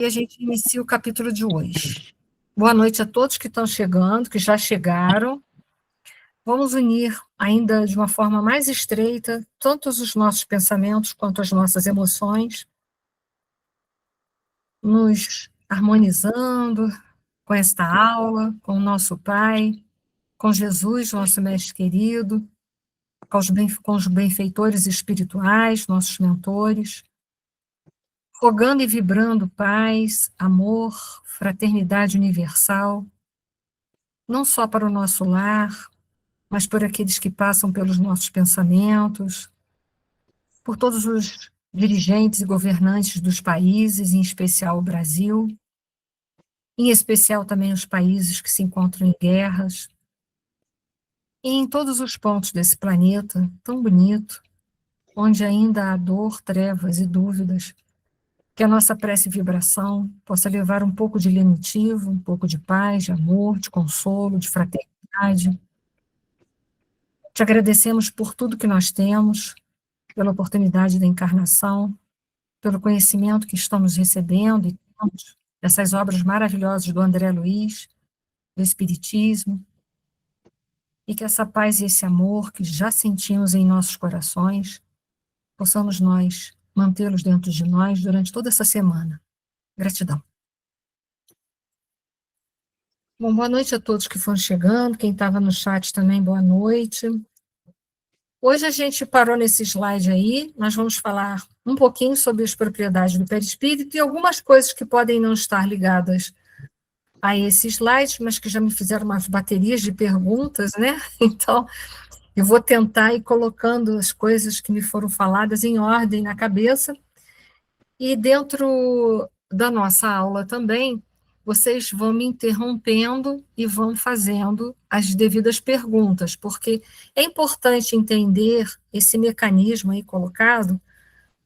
E a gente inicia o capítulo de hoje. Boa noite a todos que estão chegando, que já chegaram. Vamos unir ainda de uma forma mais estreita tantos os nossos pensamentos quanto as nossas emoções, nos harmonizando com esta aula, com o nosso Pai, com Jesus, nosso Mestre querido, com os benfeitores espirituais, nossos mentores, rogando e vibrando paz, amor, fraternidade universal, não só para o nosso lar, mas por aqueles que passam pelos nossos pensamentos, por todos os dirigentes e governantes dos países, em especial o Brasil, em especial também os países que se encontram em guerras, e em todos os pontos desse planeta tão bonito, onde ainda há dor, trevas e dúvidas, que a nossa prece e vibração possa levar um pouco de lenitivo, um pouco de paz, de amor, de consolo, de fraternidade. Te agradecemos por tudo que nós temos, pela oportunidade da encarnação, pelo conhecimento que estamos recebendo e temos dessas obras maravilhosas do André Luiz, do Espiritismo, e que essa paz e esse amor que já sentimos em nossos corações, possamos nós mantê-los dentro de nós durante toda essa semana. Gratidão. Bom, boa noite a todos que foram chegando, quem estava no chat também, boa noite. Hoje a gente parou nesse slide aí, nós vamos falar um pouquinho sobre as propriedades do perispírito e algumas coisas que podem não estar ligadas a esse slide, mas que já me fizeram umas baterias de perguntas, né? Então, eu vou tentar ir colocando as coisas que me foram faladas em ordem na cabeça, e dentro da nossa aula também, vocês vão me interrompendo e vão fazendo as devidas perguntas, porque é importante entender esse mecanismo aí colocado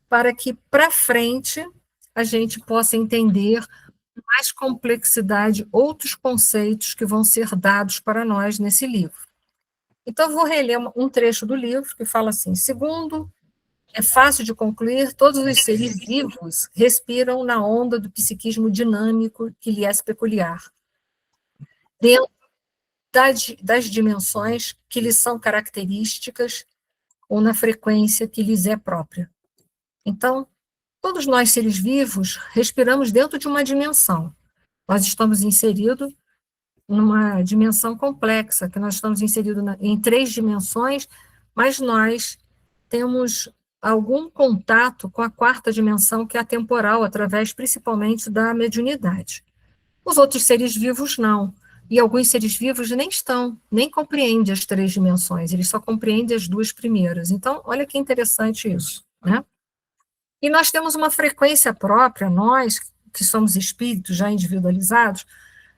para que, para frente, a gente possa entender com mais complexidade outros conceitos que vão ser dados para nós nesse livro. Então, eu vou reler um trecho do livro que fala assim: segundo, é fácil de concluir, todos os seres vivos respiram na onda do psiquismo dinâmico que lhe é peculiar, dentro das dimensões que lhes são características ou na frequência que lhes é própria. Então, todos nós, seres vivos, respiramos dentro de uma dimensão. Nós estamos inseridos numa dimensão complexa, que nós estamos inseridos em 3 dimensões, mas nós temos algum contato com a 4ª dimensão, que é a temporal, através principalmente da mediunidade. Os outros seres vivos não, e alguns seres vivos nem compreendem as 3 dimensões, eles só compreendem as 2 primeiras. Então, olha que interessante isso, né? E nós temos uma frequência própria, nós, que somos espíritos já individualizados,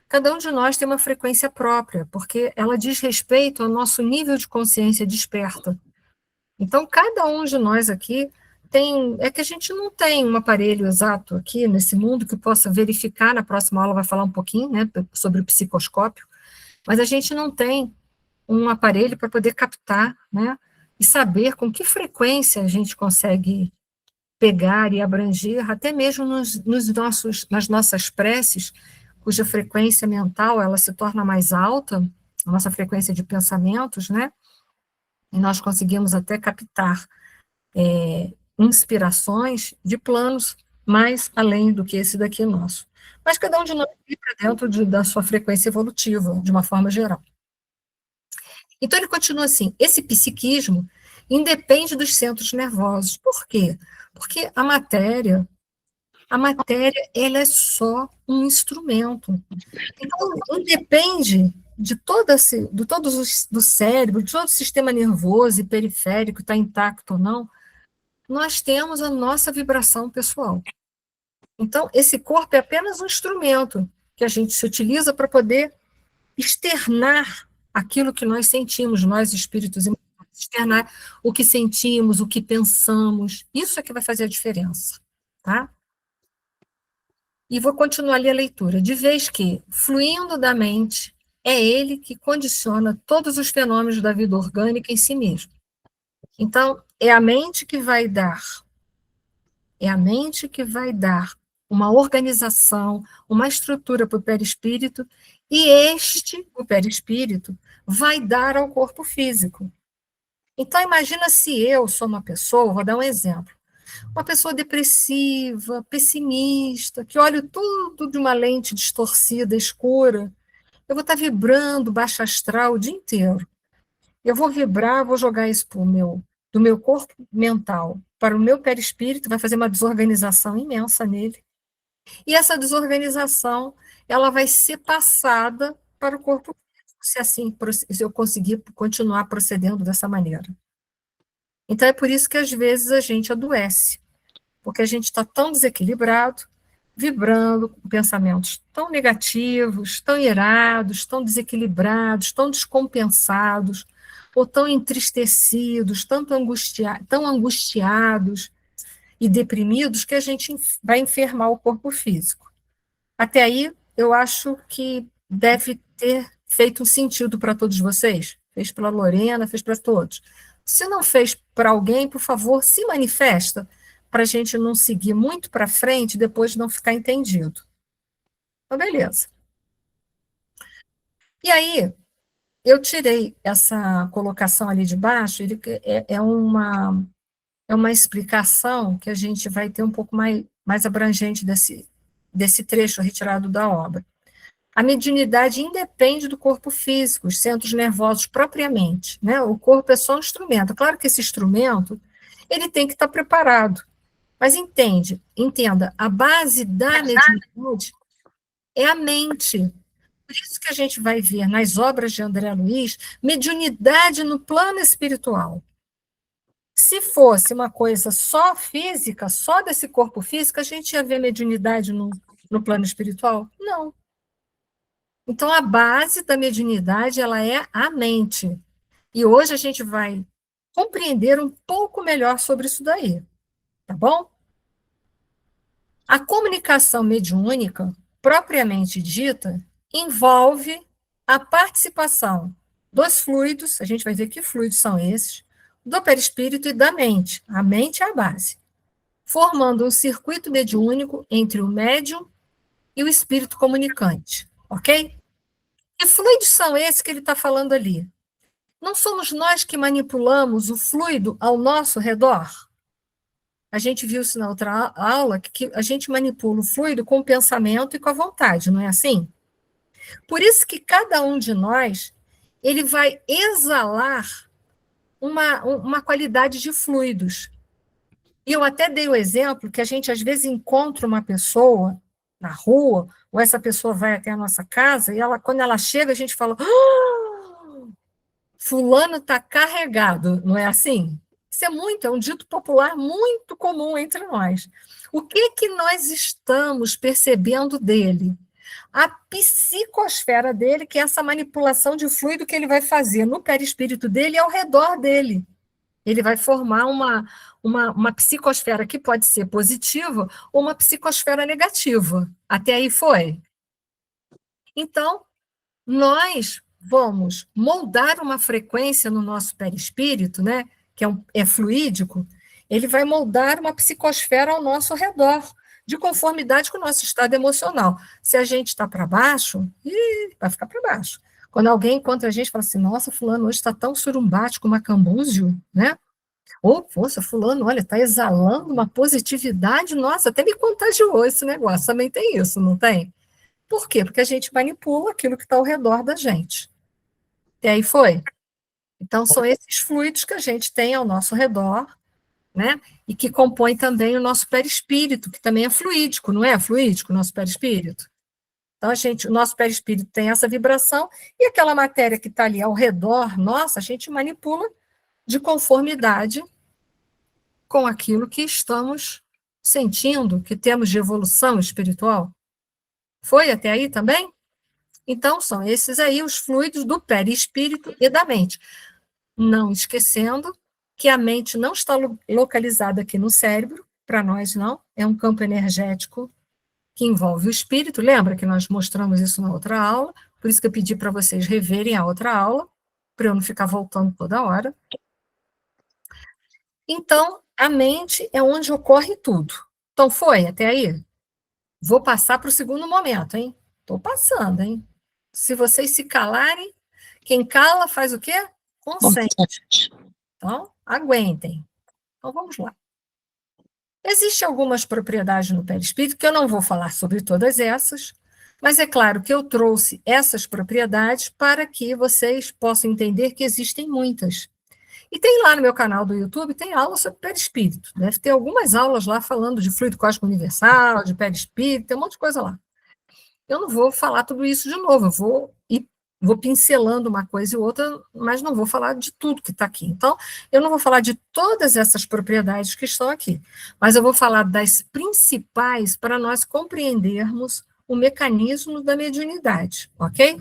cada um de nós tem uma frequência própria, porque ela diz respeito ao nosso nível de consciência desperta. Então, cada um de nós aqui é que a gente não tem um aparelho exato aqui nesse mundo que possa verificar, na próxima aula vai falar um pouquinho, né, sobre o psicoscópio, mas a gente não tem um aparelho para poder captar, né, e saber com que frequência a gente consegue pegar e abranger, até mesmo nas nossas preces, cuja frequência mental ela se torna mais alta, a nossa frequência de pensamentos, né, e nós conseguimos até captar inspirações de planos mais além do que esse daqui nosso. Mas cada um de nós vibra dentro da sua frequência evolutiva, de uma forma geral. Então ele continua assim: esse psiquismo independe dos centros nervosos. Por quê? Porque a matéria ela é só um instrumento. Então, independe do cérebro, de todo o sistema nervoso e periférico está intacto ou não, nós temos a nossa vibração pessoal. Então, esse corpo é apenas um instrumento que a gente se utiliza para poder externar aquilo que nós sentimos, nós espíritos imortais, externar o que sentimos, o que pensamos, isso é que vai fazer a diferença, tá? E vou continuar ali a leitura. De vez que, fluindo da mente, é ele que condiciona todos os fenômenos da vida orgânica em si mesmo. Então, é a mente que vai dar uma organização, uma estrutura para o perispírito, e o perispírito, vai dar ao corpo físico. Então, imagina se eu sou uma pessoa, vou dar um exemplo, uma pessoa depressiva, pessimista, que olha tudo de uma lente distorcida, escura, eu vou estar vibrando baixo astral o dia inteiro. Eu vou vibrar, vou jogar isso do meu corpo mental para o meu perispírito, vai fazer uma desorganização imensa nele. E essa desorganização, ela vai ser passada para o corpo físico, se assim, se eu conseguir continuar procedendo dessa maneira. Então é por isso que às vezes a gente adoece, porque a gente está tão desequilibrado, vibrando com pensamentos tão negativos, tão irados, tão desequilibrados, tão descompensados, ou tão entristecidos, tão angustiados e deprimidos, que a gente vai enfermar o corpo físico. Até aí, eu acho que deve ter feito um sentido para todos vocês. Fez para a Lorena, fez para todos. Se não fez para alguém, por favor, se manifesta, para a gente não seguir muito para frente e depois não ficar entendido. Então, beleza. E aí, eu tirei essa colocação ali de baixo, ele é uma explicação que a gente vai ter um pouco mais abrangente desse trecho retirado da obra. A mediunidade independe do corpo físico, os centros nervosos propriamente, né? O corpo é só um instrumento. Claro que esse instrumento, ele tem que estar preparado. Mas entenda, a base da mediunidade é a mente. Por isso que a gente vai ver nas obras de André Luiz, mediunidade no plano espiritual. Se fosse uma coisa só física, só desse corpo físico, a gente ia ver mediunidade no plano espiritual? Não. Então, a base da mediunidade, ela é a mente. E hoje a gente vai compreender um pouco melhor sobre isso daí, tá bom? A comunicação mediúnica, propriamente dita, envolve a participação dos fluidos, a gente vai ver que fluidos são esses, do perispírito e da mente. A mente é a base, formando um circuito mediúnico entre o médium e o espírito comunicante, ok? Que fluidos são esses que ele está falando ali? Não somos nós que manipulamos o fluido ao nosso redor? A gente viu isso na outra aula, que a gente manipula o fluido com o pensamento e com a vontade, não é assim? Por isso que cada um de nós, ele vai exalar uma qualidade de fluidos. E eu até dei o exemplo que a gente, às vezes, encontra uma pessoa na rua, ou essa pessoa vai até a nossa casa, e quando ela chega, a gente fala, fulano está carregado, não é assim? Isso é um dito popular muito comum entre nós. O que nós estamos percebendo dele? A psicosfera dele, que é essa manipulação de fluido que ele vai fazer no perispírito dele e ao redor dele. Ele vai formar uma psicosfera que pode ser positiva ou uma psicosfera negativa. Até aí foi? Então, nós vamos moldar uma frequência no nosso perispírito, né, que é fluídico, ele vai moldar uma psicosfera ao nosso redor, de conformidade com o nosso estado emocional. Se a gente está para baixo, vai ficar para baixo. Quando alguém encontra a gente e fala assim, nossa, fulano hoje está tão surumbático, macambúzio, né? Ou, poxa, fulano, olha, está exalando uma positividade, nossa, até me contagiou esse negócio, também tem isso, não tem? Por quê? Porque a gente manipula aquilo que está ao redor da gente. E aí foi. Então, são esses fluidos que a gente tem ao nosso redor, né? E que compõem também o nosso perispírito, que também é fluídico, não é fluídico o nosso perispírito? Então, o nosso perispírito tem essa vibração, e aquela matéria que está ali ao redor, nossa, a gente manipula de conformidade com aquilo que estamos sentindo, que temos de evolução espiritual. Foi até aí também? Então, são esses aí os fluidos do perispírito e da mente. Não esquecendo que a mente não está localizada aqui no cérebro, para nós não, é um campo energético que envolve o espírito. Lembra que nós mostramos isso na outra aula? Por isso que eu pedi para vocês reverem a outra aula, para eu não ficar voltando toda hora. Então, a mente é onde ocorre tudo. Então, foi até aí? Vou passar para o segundo momento, hein? Estou passando, hein? Se vocês se calarem, quem cala faz o quê? Consente. Então, aguentem. Então, vamos lá. Existem algumas propriedades no perispírito que eu não vou falar sobre todas essas, mas é claro que eu trouxe essas propriedades para que vocês possam entender que existem muitas. E tem lá no meu canal do YouTube, tem aula sobre perispírito. Deve ter algumas aulas lá falando de fluido cósmico universal, de perispírito, tem um monte de coisa lá. Eu não vou falar tudo isso de novo, vou pincelando uma coisa e outra, mas não vou falar de tudo que está aqui. Então, eu não vou falar de todas essas propriedades que estão aqui, mas eu vou falar das principais para nós compreendermos o mecanismo da mediunidade, ok?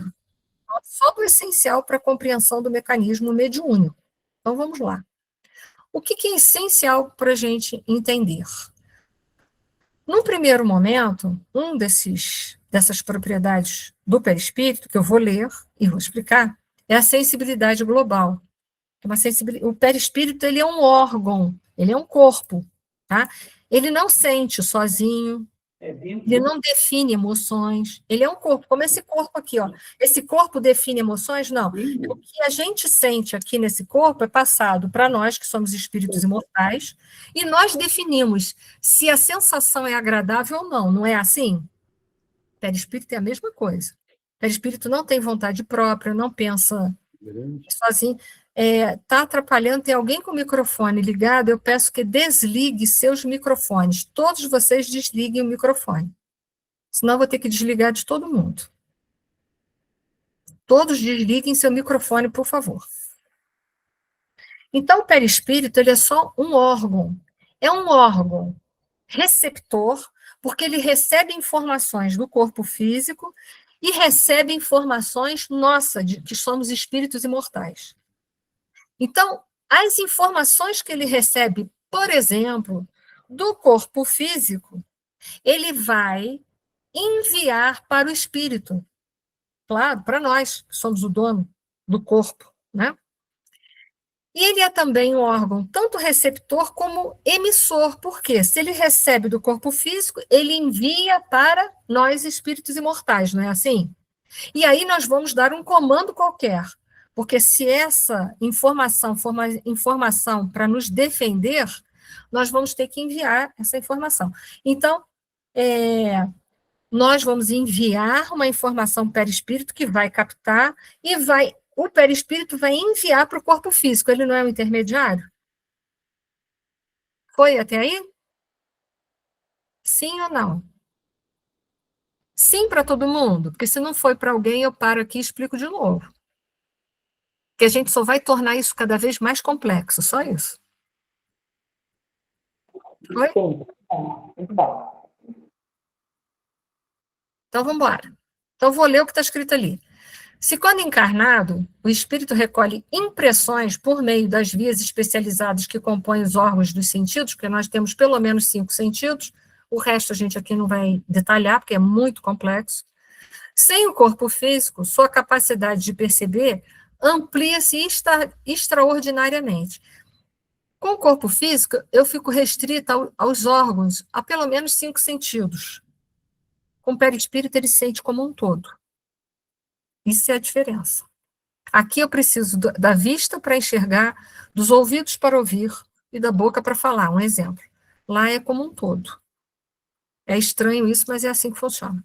Só do essencial para a compreensão do mecanismo mediúnico. Então, vamos lá. O que é essencial para a gente entender? Num primeiro momento, dessas propriedades do perispírito, que eu vou ler e vou explicar, é a sensibilidade global. O perispírito, ele é um órgão, ele é um corpo, tá? Ele não sente sozinho, ele não define emoções, ele é um corpo, como esse corpo aqui, ó. Esse corpo define emoções? Não. O que a gente sente aqui nesse corpo é passado para nós, que somos espíritos imortais, e nós definimos se a sensação é agradável ou não, não é assim? Perispírito é a mesma coisa. Perispírito não tem vontade própria, não pensa sozinho. Está atrapalhando, tem alguém com o microfone ligado, eu peço que desligue seus microfones. Todos vocês desliguem o microfone. Senão eu vou ter que desligar de todo mundo. Todos desliguem seu microfone, por favor. Então, o perispírito, ele é só um órgão. É um órgão receptor, porque ele recebe informações do corpo físico e recebe informações, nossa, de que somos espíritos imortais. Então, as informações que ele recebe, por exemplo, do corpo físico, ele vai enviar para o espírito. Claro, para nós, que somos o dono do corpo, né? E ele é também um órgão tanto receptor como emissor, porque se ele recebe do corpo físico, ele envia para nós espíritos imortais, não é assim? E aí nós vamos dar um comando qualquer, porque se essa informação for uma informação para nos defender, nós vamos ter que enviar essa informação. Então, nós vamos enviar uma informação perispírito que vai captar e o perispírito vai enviar para o corpo físico. Ele não é um intermediário? Foi até aí? Sim ou não? Sim para todo mundo, porque se não foi para alguém, eu paro aqui e explico de novo. Porque a gente só vai tornar isso cada vez mais complexo, só isso. Foi? Então, vamos embora. Então, vou ler o que está escrito ali. Se, quando encarnado, o espírito recolhe impressões por meio das vias especializadas que compõem os órgãos dos sentidos, porque nós temos pelo menos 5 sentidos, o resto a gente aqui não vai detalhar, porque é muito complexo. Sem o corpo físico, sua capacidade de perceber amplia-se extraordinariamente. Com o corpo físico, eu fico restrita aos órgãos, a pelo menos 5 sentidos. Com o perispírito, ele sente como um todo. Isso é a diferença. Aqui eu preciso da vista para enxergar, dos ouvidos para ouvir e da boca para falar, um exemplo. Lá é como um todo. É estranho isso, mas é assim que funciona.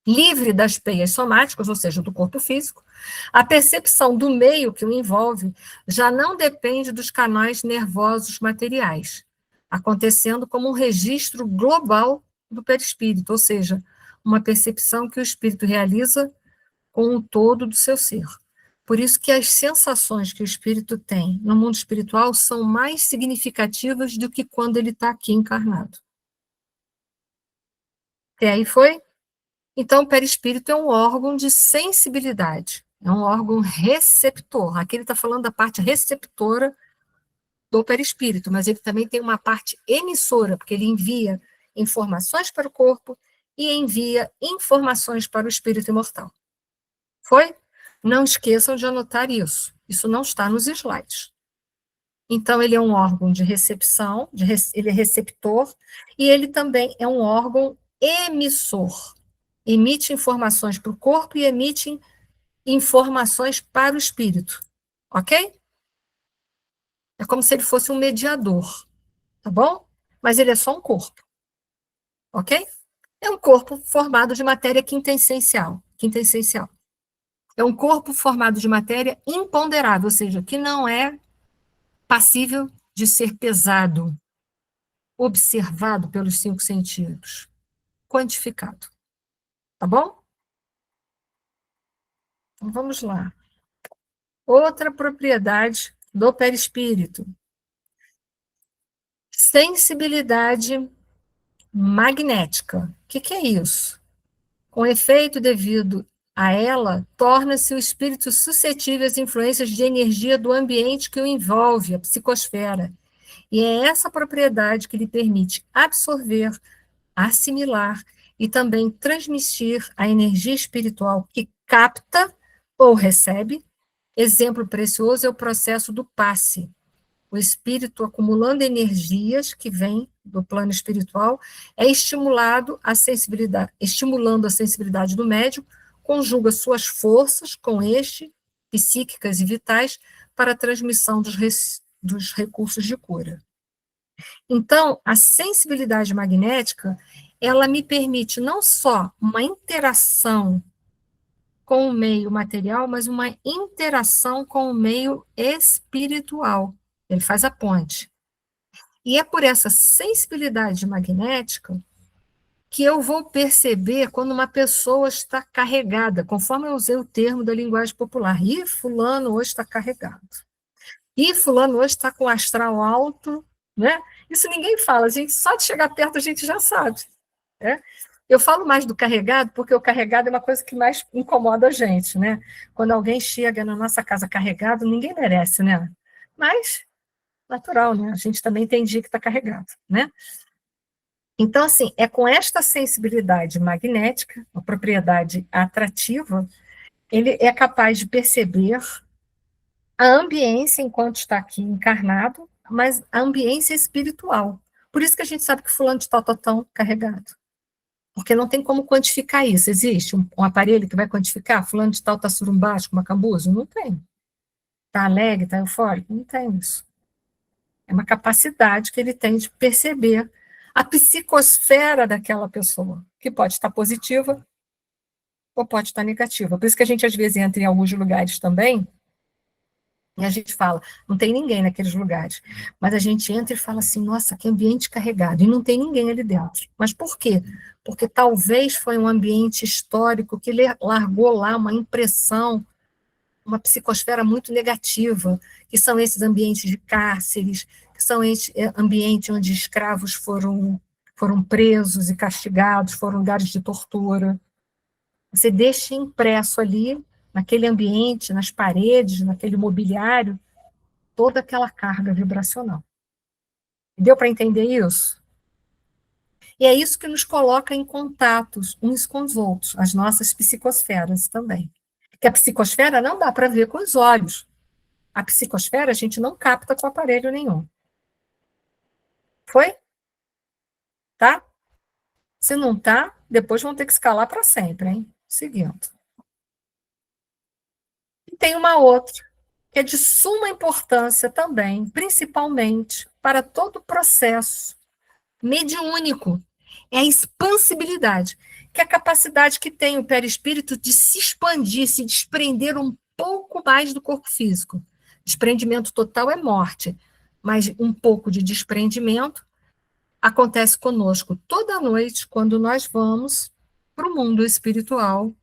Livre das peias somáticas, ou seja, do corpo físico, a percepção do meio que o envolve já não depende dos canais nervosos materiais, acontecendo como um registro global do perispírito, ou seja, uma percepção que o espírito realiza com o todo do seu ser. Por isso que as sensações que o espírito tem no mundo espiritual são mais significativas do que quando ele está aqui encarnado. E aí foi? Então, o perispírito é um órgão de sensibilidade, é um órgão receptor. Aqui ele está falando da parte receptora do perispírito, mas ele também tem uma parte emissora, porque ele envia informações para o corpo e envia informações para o espírito imortal. Foi? Não esqueçam de anotar isso. Isso não está nos slides. Então, ele é um órgão de recepção, ele é receptor, e ele também é um órgão emissor. Emite informações para o corpo e emite informações para o espírito. Ok? É como se ele fosse um mediador. Tá bom? Mas ele é só um corpo. Ok? É um corpo formado de matéria quintessencial. Quintessencial. É um corpo formado de matéria imponderável, ou seja, que não é passível de ser pesado, observado pelos 5 sentidos, quantificado. Tá bom? Então vamos lá. Outra propriedade do perispírito. Sensibilidade magnética. O que é isso? Com efeito devido a ela, torna-se o espírito suscetível às influências de energia do ambiente que o envolve, a psicosfera. E é essa propriedade que lhe permite absorver, assimilar e também transmitir a energia espiritual que capta ou recebe. Exemplo precioso é o processo do passe. O espírito acumulando energias que vêm do plano espiritual é estimulando a sensibilidade do médium, conjuga suas forças com este, psíquicas e vitais, para a transmissão dos recursos de cura. Então, a sensibilidade magnética, ela me permite não só uma interação com o meio material, mas uma interação com o meio espiritual. Ele faz a ponte. E é por essa sensibilidade magnética que eu vou perceber quando uma pessoa está carregada, conforme eu usei o termo da linguagem popular. Ih, fulano hoje está carregado. Ih, fulano hoje está com o astral alto, né? Isso ninguém fala, a gente só de chegar perto a gente já sabe, né? Eu falo mais do carregado porque o carregado é uma coisa que mais incomoda a gente, né? Quando alguém chega na nossa casa carregado, ninguém merece, né? Mas natural, né? A gente também tem dia que está carregado, né? Então, assim, é com esta sensibilidade magnética, a propriedade atrativa, ele é capaz de perceber a ambiência enquanto está aqui encarnado, mas a ambiência espiritual. Por isso que a gente sabe que fulano de tal está tão carregado. Porque não tem como quantificar isso. Existe um aparelho que vai quantificar fulano de tal está surumbático, macambuzo? Não tem. Está alegre, está eufórico? Não tem isso. É uma capacidade que ele tem de perceber a psicosfera daquela pessoa, que pode estar positiva ou pode estar negativa. Por isso que a gente, às vezes, entra em alguns lugares também, e a gente fala, não tem ninguém naqueles lugares. Mas a gente entra e fala assim, nossa, que ambiente carregado, e não tem ninguém ali dentro. Mas por quê? Porque talvez foi um ambiente histórico que largou lá uma impressão, uma psicosfera muito negativa, que são esses ambientes de cárceres, que são esses ambientes onde escravos foram presos e castigados, foram lugares de tortura. Você deixa impresso ali, naquele ambiente, nas paredes, naquele mobiliário, toda aquela carga vibracional. Deu para entender isso? E é isso que nos coloca em contatos uns com os outros, as nossas psicosferas também. Porque a psicosfera não dá para ver com os olhos. A psicosfera a gente não capta com aparelho nenhum. Foi? Tá? Se não tá, depois vão ter que escalar para sempre, hein? Seguindo. E tem uma outra, que é de suma importância também, principalmente para todo o processo mediúnico, é a expansibilidade, que é a capacidade que tem o perispírito de se expandir, se desprender um pouco mais do corpo físico. Desprendimento total é morte, mas um pouco de desprendimento acontece conosco toda noite quando nós vamos para o mundo espiritual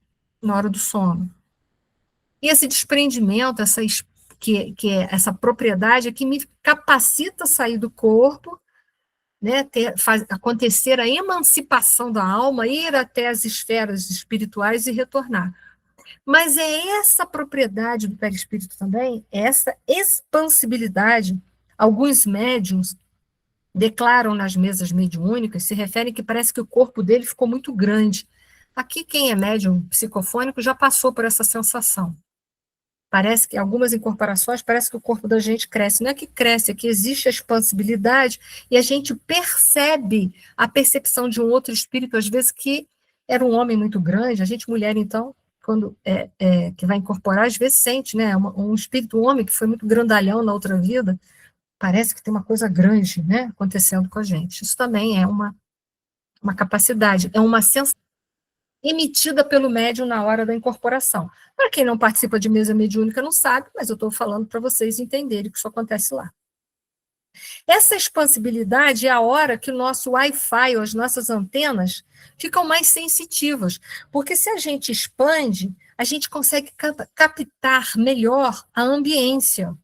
na hora do sono. E esse desprendimento, que é essa propriedade, é que me capacita a sair do corpo, né, acontecer a emancipação da alma, ir até as esferas espirituais e retornar. Mas é essa propriedade do perispírito também, essa expansibilidade. Alguns médiums declaram nas mesas mediúnicas, se referem que parece que o corpo dele ficou muito grande. Aqui, quem é médium psicofônico já passou por essa sensação. parece que algumas incorporações, parece que o corpo da gente cresce. Não é que cresce, é que existe a expansibilidade e a gente percebe a percepção de um outro espírito, às vezes que era um homem muito grande, a gente mulher, então, quando que vai incorporar, às vezes sente, né, um espírito, um homem que foi muito grandalhão na outra vida, parece que tem uma coisa grande, né, acontecendo com a gente. Isso também é uma capacidade, é uma sensação emitida pelo médium na hora da incorporação. Para quem não participa de mesa mediúnica não sabe, mas eu estou falando para vocês entenderem que isso acontece lá. Essa expansibilidade é a hora que o nosso Wi-Fi, ou as nossas antenas, ficam mais sensitivas, porque se a gente expande, a gente consegue captar melhor a ambiência.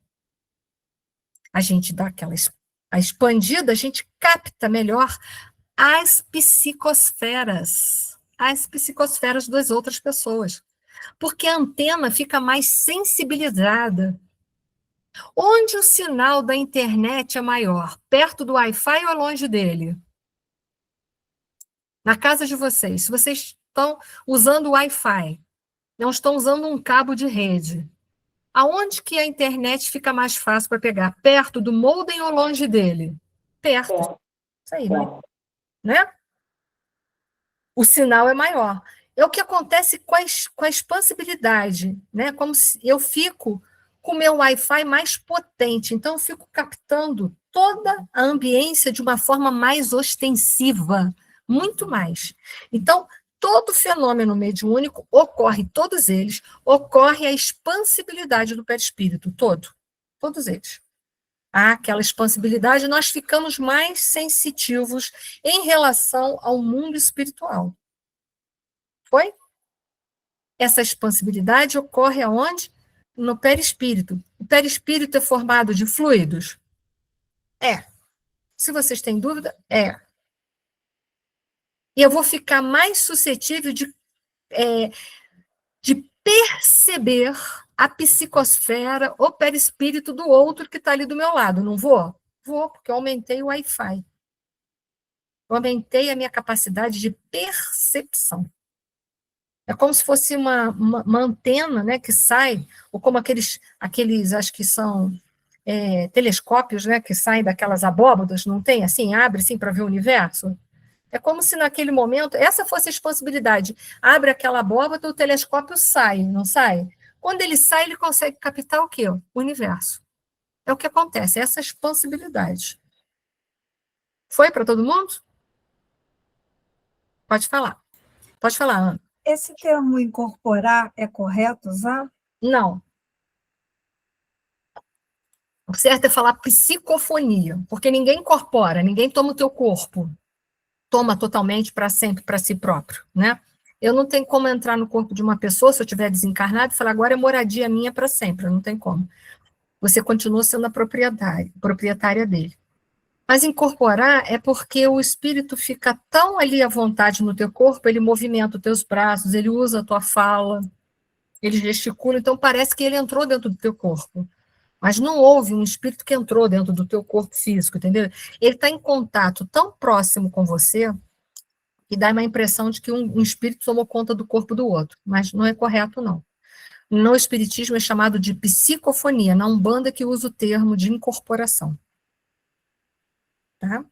A gente dá a expandida, a gente capta melhor as psicosferas das outras pessoas, porque a antena fica mais sensibilizada. Onde o sinal da internet é maior? Perto do Wi-Fi ou longe dele? Na casa de vocês. Se vocês estão usando o Wi-Fi, não estão usando um cabo de rede, aonde que a internet fica mais fácil para pegar? Perto do modem ou longe dele? Perto. Isso aí, né? O sinal é maior. É o que acontece com a expansibilidade, né? Como se eu fico com o meu Wi-Fi mais potente, então eu fico captando toda a ambiência de uma forma mais ostensiva, muito mais. Então, todo fenômeno mediúnico ocorre, todos eles, ocorre a expansibilidade do perispírito, todos eles. Há aquela expansibilidade, nós ficamos mais sensitivos em relação ao mundo espiritual. Foi? Essa expansibilidade ocorre aonde? No perispírito. O perispírito é formado de fluidos? É. Se vocês têm dúvida, é. E eu vou ficar mais suscetível de perceber a psicosfera, o perispírito do outro que está ali do meu lado, não vou? Vou, porque eu aumentei o Wi-Fi. Eu aumentei a minha capacidade de percepção. É como se fosse uma antena, né, que sai, ou como aqueles acho que são telescópios, né, que saem daquelas abóbadas, não tem? Assim, abre assim para ver o universo. É como se naquele momento, essa fosse a expansibilidade. Abre aquela abóbada, o telescópio sai, não sai? Quando ele sai, ele consegue captar o quê? O universo. É o que acontece, essa expansibilidade. Foi para todo mundo? Pode falar. Pode falar, Ana. Esse termo incorporar é correto usar? Não. O certo é falar psicofonia, porque ninguém incorpora, ninguém toma o teu corpo, toma totalmente para sempre, para si próprio, né? Eu não tenho como entrar no corpo de uma pessoa, se eu estiver desencarnado, e falar, agora é moradia minha para sempre, não tem como. Você continua sendo a proprietária dele. Mas incorporar é porque o espírito fica tão ali à vontade no teu corpo, ele movimenta os teus braços, ele usa a tua fala, ele gesticula, então parece que ele entrou dentro do teu corpo. Mas não houve um espírito que entrou dentro do teu corpo físico, entendeu? Ele está em contato tão próximo com você que dá uma impressão de que um espírito tomou conta do corpo do outro, mas não é correto, não. No espiritismo é chamado de psicofonia, na Umbanda que usa o termo de incorporação. Tá?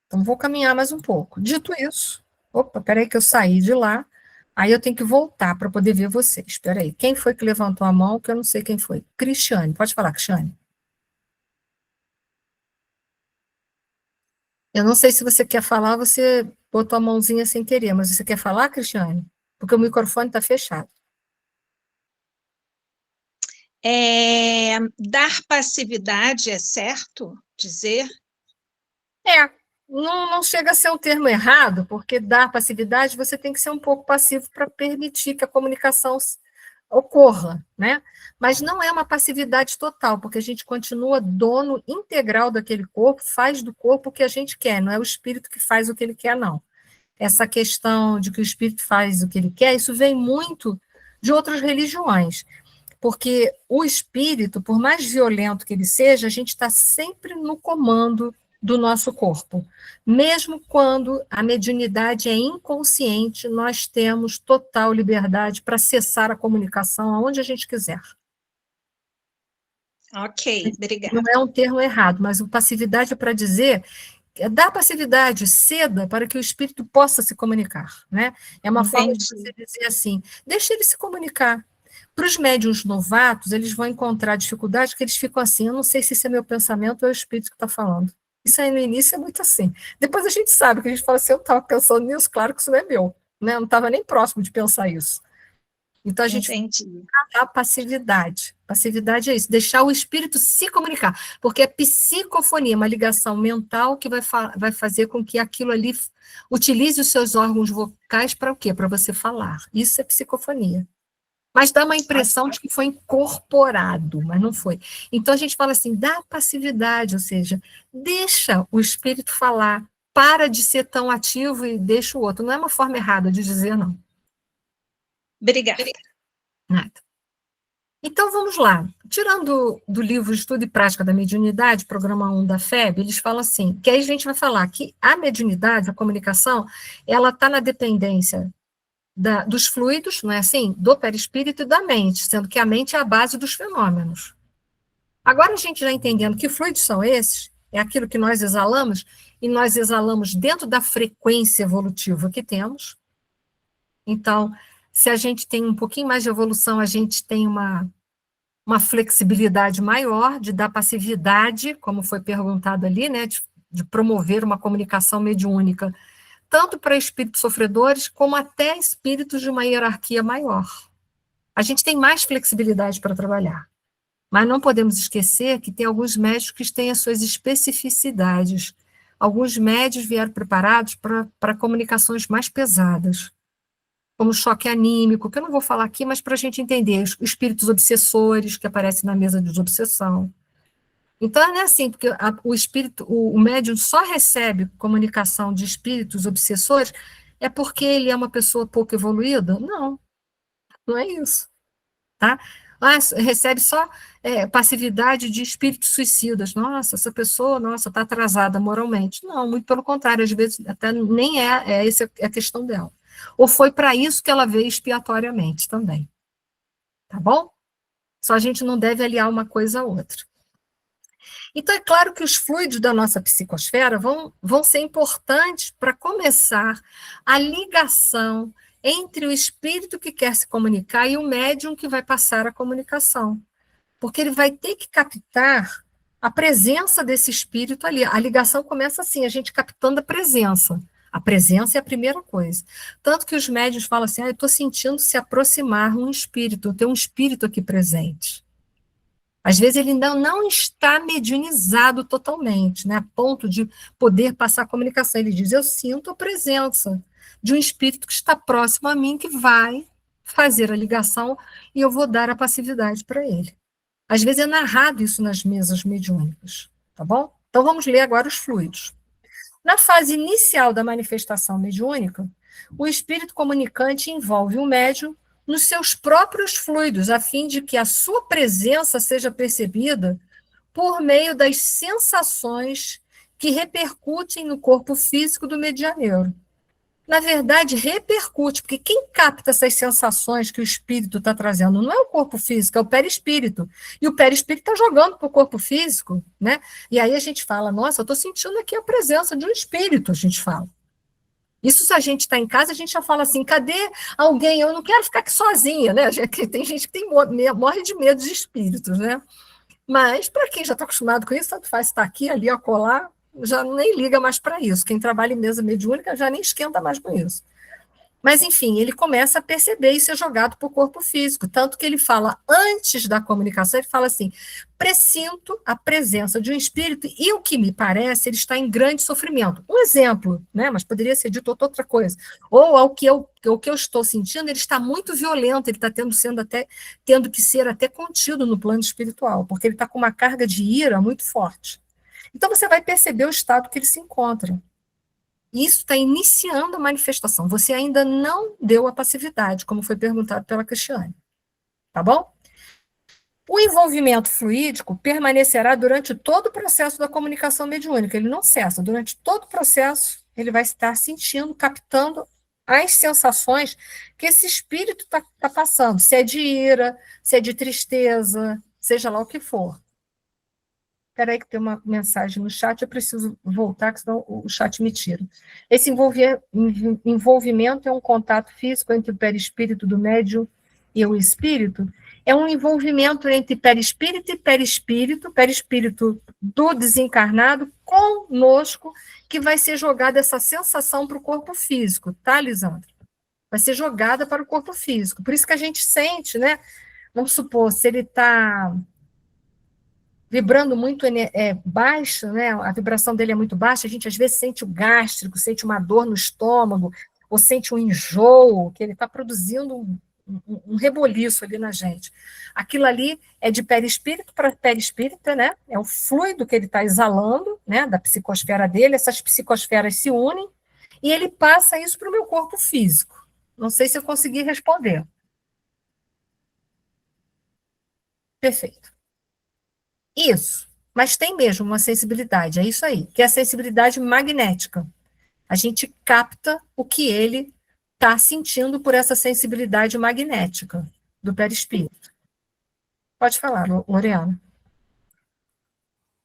Então, vou caminhar mais um pouco. Dito isso, opa, peraí que eu saí de lá, aí eu tenho que voltar para poder ver vocês. Espera aí, quem foi que levantou a mão, que eu não sei quem foi? Cristiane, pode falar, Cristiane. Eu não sei se você quer falar, você botou a mãozinha sem querer, mas você quer falar, Cristiane? Porque o microfone está fechado. Dar passividade é certo dizer? Não chega a ser um termo errado, porque dar passividade, você tem que ser um pouco passivo para permitir que a comunicação ocorra, né? Mas não é uma passividade total, porque a gente continua dono integral daquele corpo, faz do corpo o que a gente quer, não é o espírito que faz o que ele quer, não. Essa questão de que o espírito faz o que ele quer, isso vem muito de outras religiões, porque o espírito, por mais violento que ele seja, a gente está sempre no comando do nosso corpo. Mesmo quando a mediunidade é inconsciente, nós temos total liberdade para acessar a comunicação aonde a gente quiser. Ok, obrigada. Não é um termo errado, mas o passividade é para dizer, dá passividade, ceda para que o espírito possa se comunicar, né? É uma forma de você dizer assim, deixa ele se comunicar. Para os médiuns novatos, eles vão encontrar dificuldade, porque eles ficam assim, eu não sei se esse é meu pensamento ou é o espírito que está falando. Isso aí no início é muito assim. Depois a gente sabe que a gente fala assim, eu estava pensando nisso, claro que isso não é meu, né? Eu não estava nem próximo de pensar isso. Então a gente a passividade. Passividade é isso, deixar o espírito se comunicar, porque é psicofonia, uma ligação mental que vai fazer com que aquilo ali utilize os seus órgãos vocais para o quê? Para você falar. Isso é psicofonia. Mas dá uma impressão de que foi incorporado, mas não foi. Então a gente fala assim, dá passividade, ou seja, deixa o espírito falar, para de ser tão ativo e deixa o outro. Não é uma forma errada de dizer, não. Obrigada. Nada. Então, vamos lá. Tirando do livro Estudo e Prática da Mediunidade, programa 1 da FEB, eles falam assim, que aí a gente vai falar que a mediunidade, a comunicação, ela está na dependência dos fluidos, não é assim? Do perispírito e da mente, sendo que a mente é a base dos fenômenos. Agora, a gente já entendendo que fluidos são esses, é aquilo que nós exalamos, e nós exalamos dentro da frequência evolutiva que temos. Então, se a gente tem um pouquinho mais de evolução, a gente tem uma flexibilidade maior de dar passividade, como foi perguntado ali, né, de promover uma comunicação mediúnica, tanto para espíritos sofredores, como até espíritos de uma hierarquia maior. A gente tem mais flexibilidade para trabalhar, mas não podemos esquecer que tem alguns médios que têm as suas especificidades. Alguns médios vieram preparados para comunicações mais pesadas, como choque anímico, que eu não vou falar aqui, mas para a gente entender, os espíritos obsessores que aparecem na mesa de desobsessão. Então, não é assim, porque o médium só recebe comunicação de espíritos obsessores é porque ele é uma pessoa pouco evoluída? Não, não é isso, tá? Recebe só passividade de espíritos suicidas. Nossa, essa pessoa, está atrasada moralmente. Não, muito pelo contrário, às vezes até nem essa é a questão dela. Ou foi para isso que ela veio expiatoriamente também. Tá bom? Só a gente não deve aliar uma coisa a outra. Então, é claro que os fluidos da nossa psicosfera vão ser importantes para começar a ligação entre o espírito que quer se comunicar e o médium que vai passar a comunicação. Porque ele vai ter que captar a presença desse espírito ali. A ligação começa assim, a gente captando a presença. A presença é a primeira coisa. Tanto que os médiuns falam assim, eu estou sentindo se aproximar um espírito, tem um espírito aqui presente. Às vezes ele não está mediunizado totalmente, né, a ponto de poder passar a comunicação. Ele diz, eu sinto a presença de um espírito que está próximo a mim, que vai fazer a ligação e eu vou dar a passividade para ele. Às vezes é narrado isso nas mesas mediúnicas, tá bom? Então vamos ler agora os fluidos. Na fase inicial da manifestação mediúnica, o espírito comunicante envolve o médium nos seus próprios fluidos, a fim de que a sua presença seja percebida por meio das sensações que repercutem no corpo físico do medianeiro. Na verdade, repercute, porque quem capta essas sensações que o espírito está trazendo não é o corpo físico, é o perispírito. E o perispírito está jogando para o corpo físico, né? E aí a gente fala, nossa, eu estou sentindo aqui a presença de um espírito, a gente fala. Isso, se a gente está em casa, a gente já fala assim, cadê alguém? Eu não quero ficar aqui sozinha, né? Tem gente que morre de medo de espíritos, né? Mas, para quem já está acostumado com isso, tanto faz estar aqui, ali, acolá, já nem liga mais para isso. Quem trabalha em mesa mediúnica já nem esquenta mais com isso. Mas, enfim, ele começa a perceber e ser jogado para o corpo físico. Tanto que ele fala, antes da comunicação, ele fala assim, pressinto a presença de um espírito e, o que me parece, ele está em grande sofrimento. Um exemplo, né? Mas poderia ser dito outra coisa. Ou o que eu estou sentindo, ele está muito violento, ele está tendo que ser até contido no plano espiritual, porque ele está com uma carga de ira muito forte. Então, você vai perceber o estado que ele se encontra. Isso está iniciando a manifestação. Você ainda não deu a passividade, como foi perguntado pela Cristiane. Tá bom? O envolvimento fluídico permanecerá durante todo o processo da comunicação mediúnica, ele não cessa, durante todo o processo ele vai estar sentindo, captando as sensações que esse espírito está passando, se é de ira, se é de tristeza, seja lá o que for. Espera aí que tem uma mensagem no chat, eu preciso voltar, que senão o chat me tira. Esse envolvimento é um contato físico entre o perispírito do médium e o espírito, é um envolvimento entre perispírito e perispírito do desencarnado conosco, que vai ser jogada essa sensação para o corpo físico, tá, Lisandra? Vai ser jogada para o corpo físico. Por isso que a gente sente, né? Vamos supor, se ele está vibrando muito baixo, né? A vibração dele é muito baixa, a gente às vezes sente o gástrico, sente uma dor no estômago, ou sente um enjoo, que ele está produzindo um reboliço ali na gente. Aquilo ali é de perispírito para perispírito, né? É o fluido que ele está exalando, né? Da psicosfera dele, essas psicosferas se unem, e ele passa isso para o meu corpo físico. Não sei se eu consegui responder. Perfeito. Isso, mas tem mesmo uma sensibilidade, é isso aí, que é a sensibilidade magnética. A gente capta o que ele está sentindo por essa sensibilidade magnética do perispírito. Pode falar, Loriana.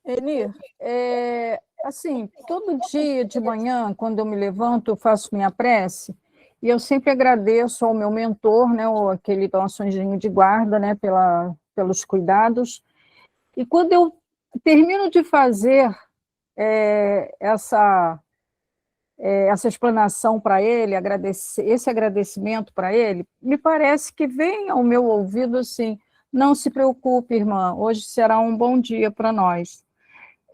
Eli, assim, todo dia de manhã, quando eu me levanto, eu faço minha prece, e eu sempre agradeço ao meu mentor, né, aquele nosso anjinho de guarda, né, pelos cuidados. E quando eu termino de fazer essa explanação para ele, esse agradecimento para ele, me parece que vem ao meu ouvido assim: não se preocupe, irmã, hoje será um bom dia para nós.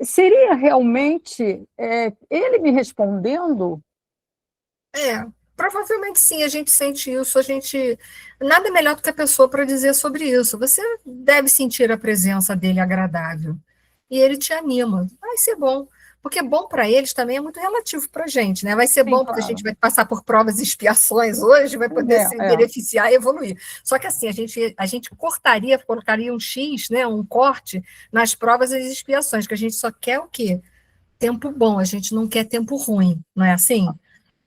Seria realmente ele me respondendo? Provavelmente sim, a gente sente isso, nada melhor do que a pessoa para dizer sobre isso. Você deve sentir a presença dele agradável, e ele te anima, vai ser bom, porque bom para eles também é muito relativo para a gente, né? Vai ser Sim, bom porque a gente vai passar por provas e expiações hoje, vai poder se beneficiar e evoluir. Só que assim, a gente colocaria um X, né, um corte nas provas e expiações, que a gente só quer o quê? Tempo bom, a gente não quer tempo ruim, não é assim?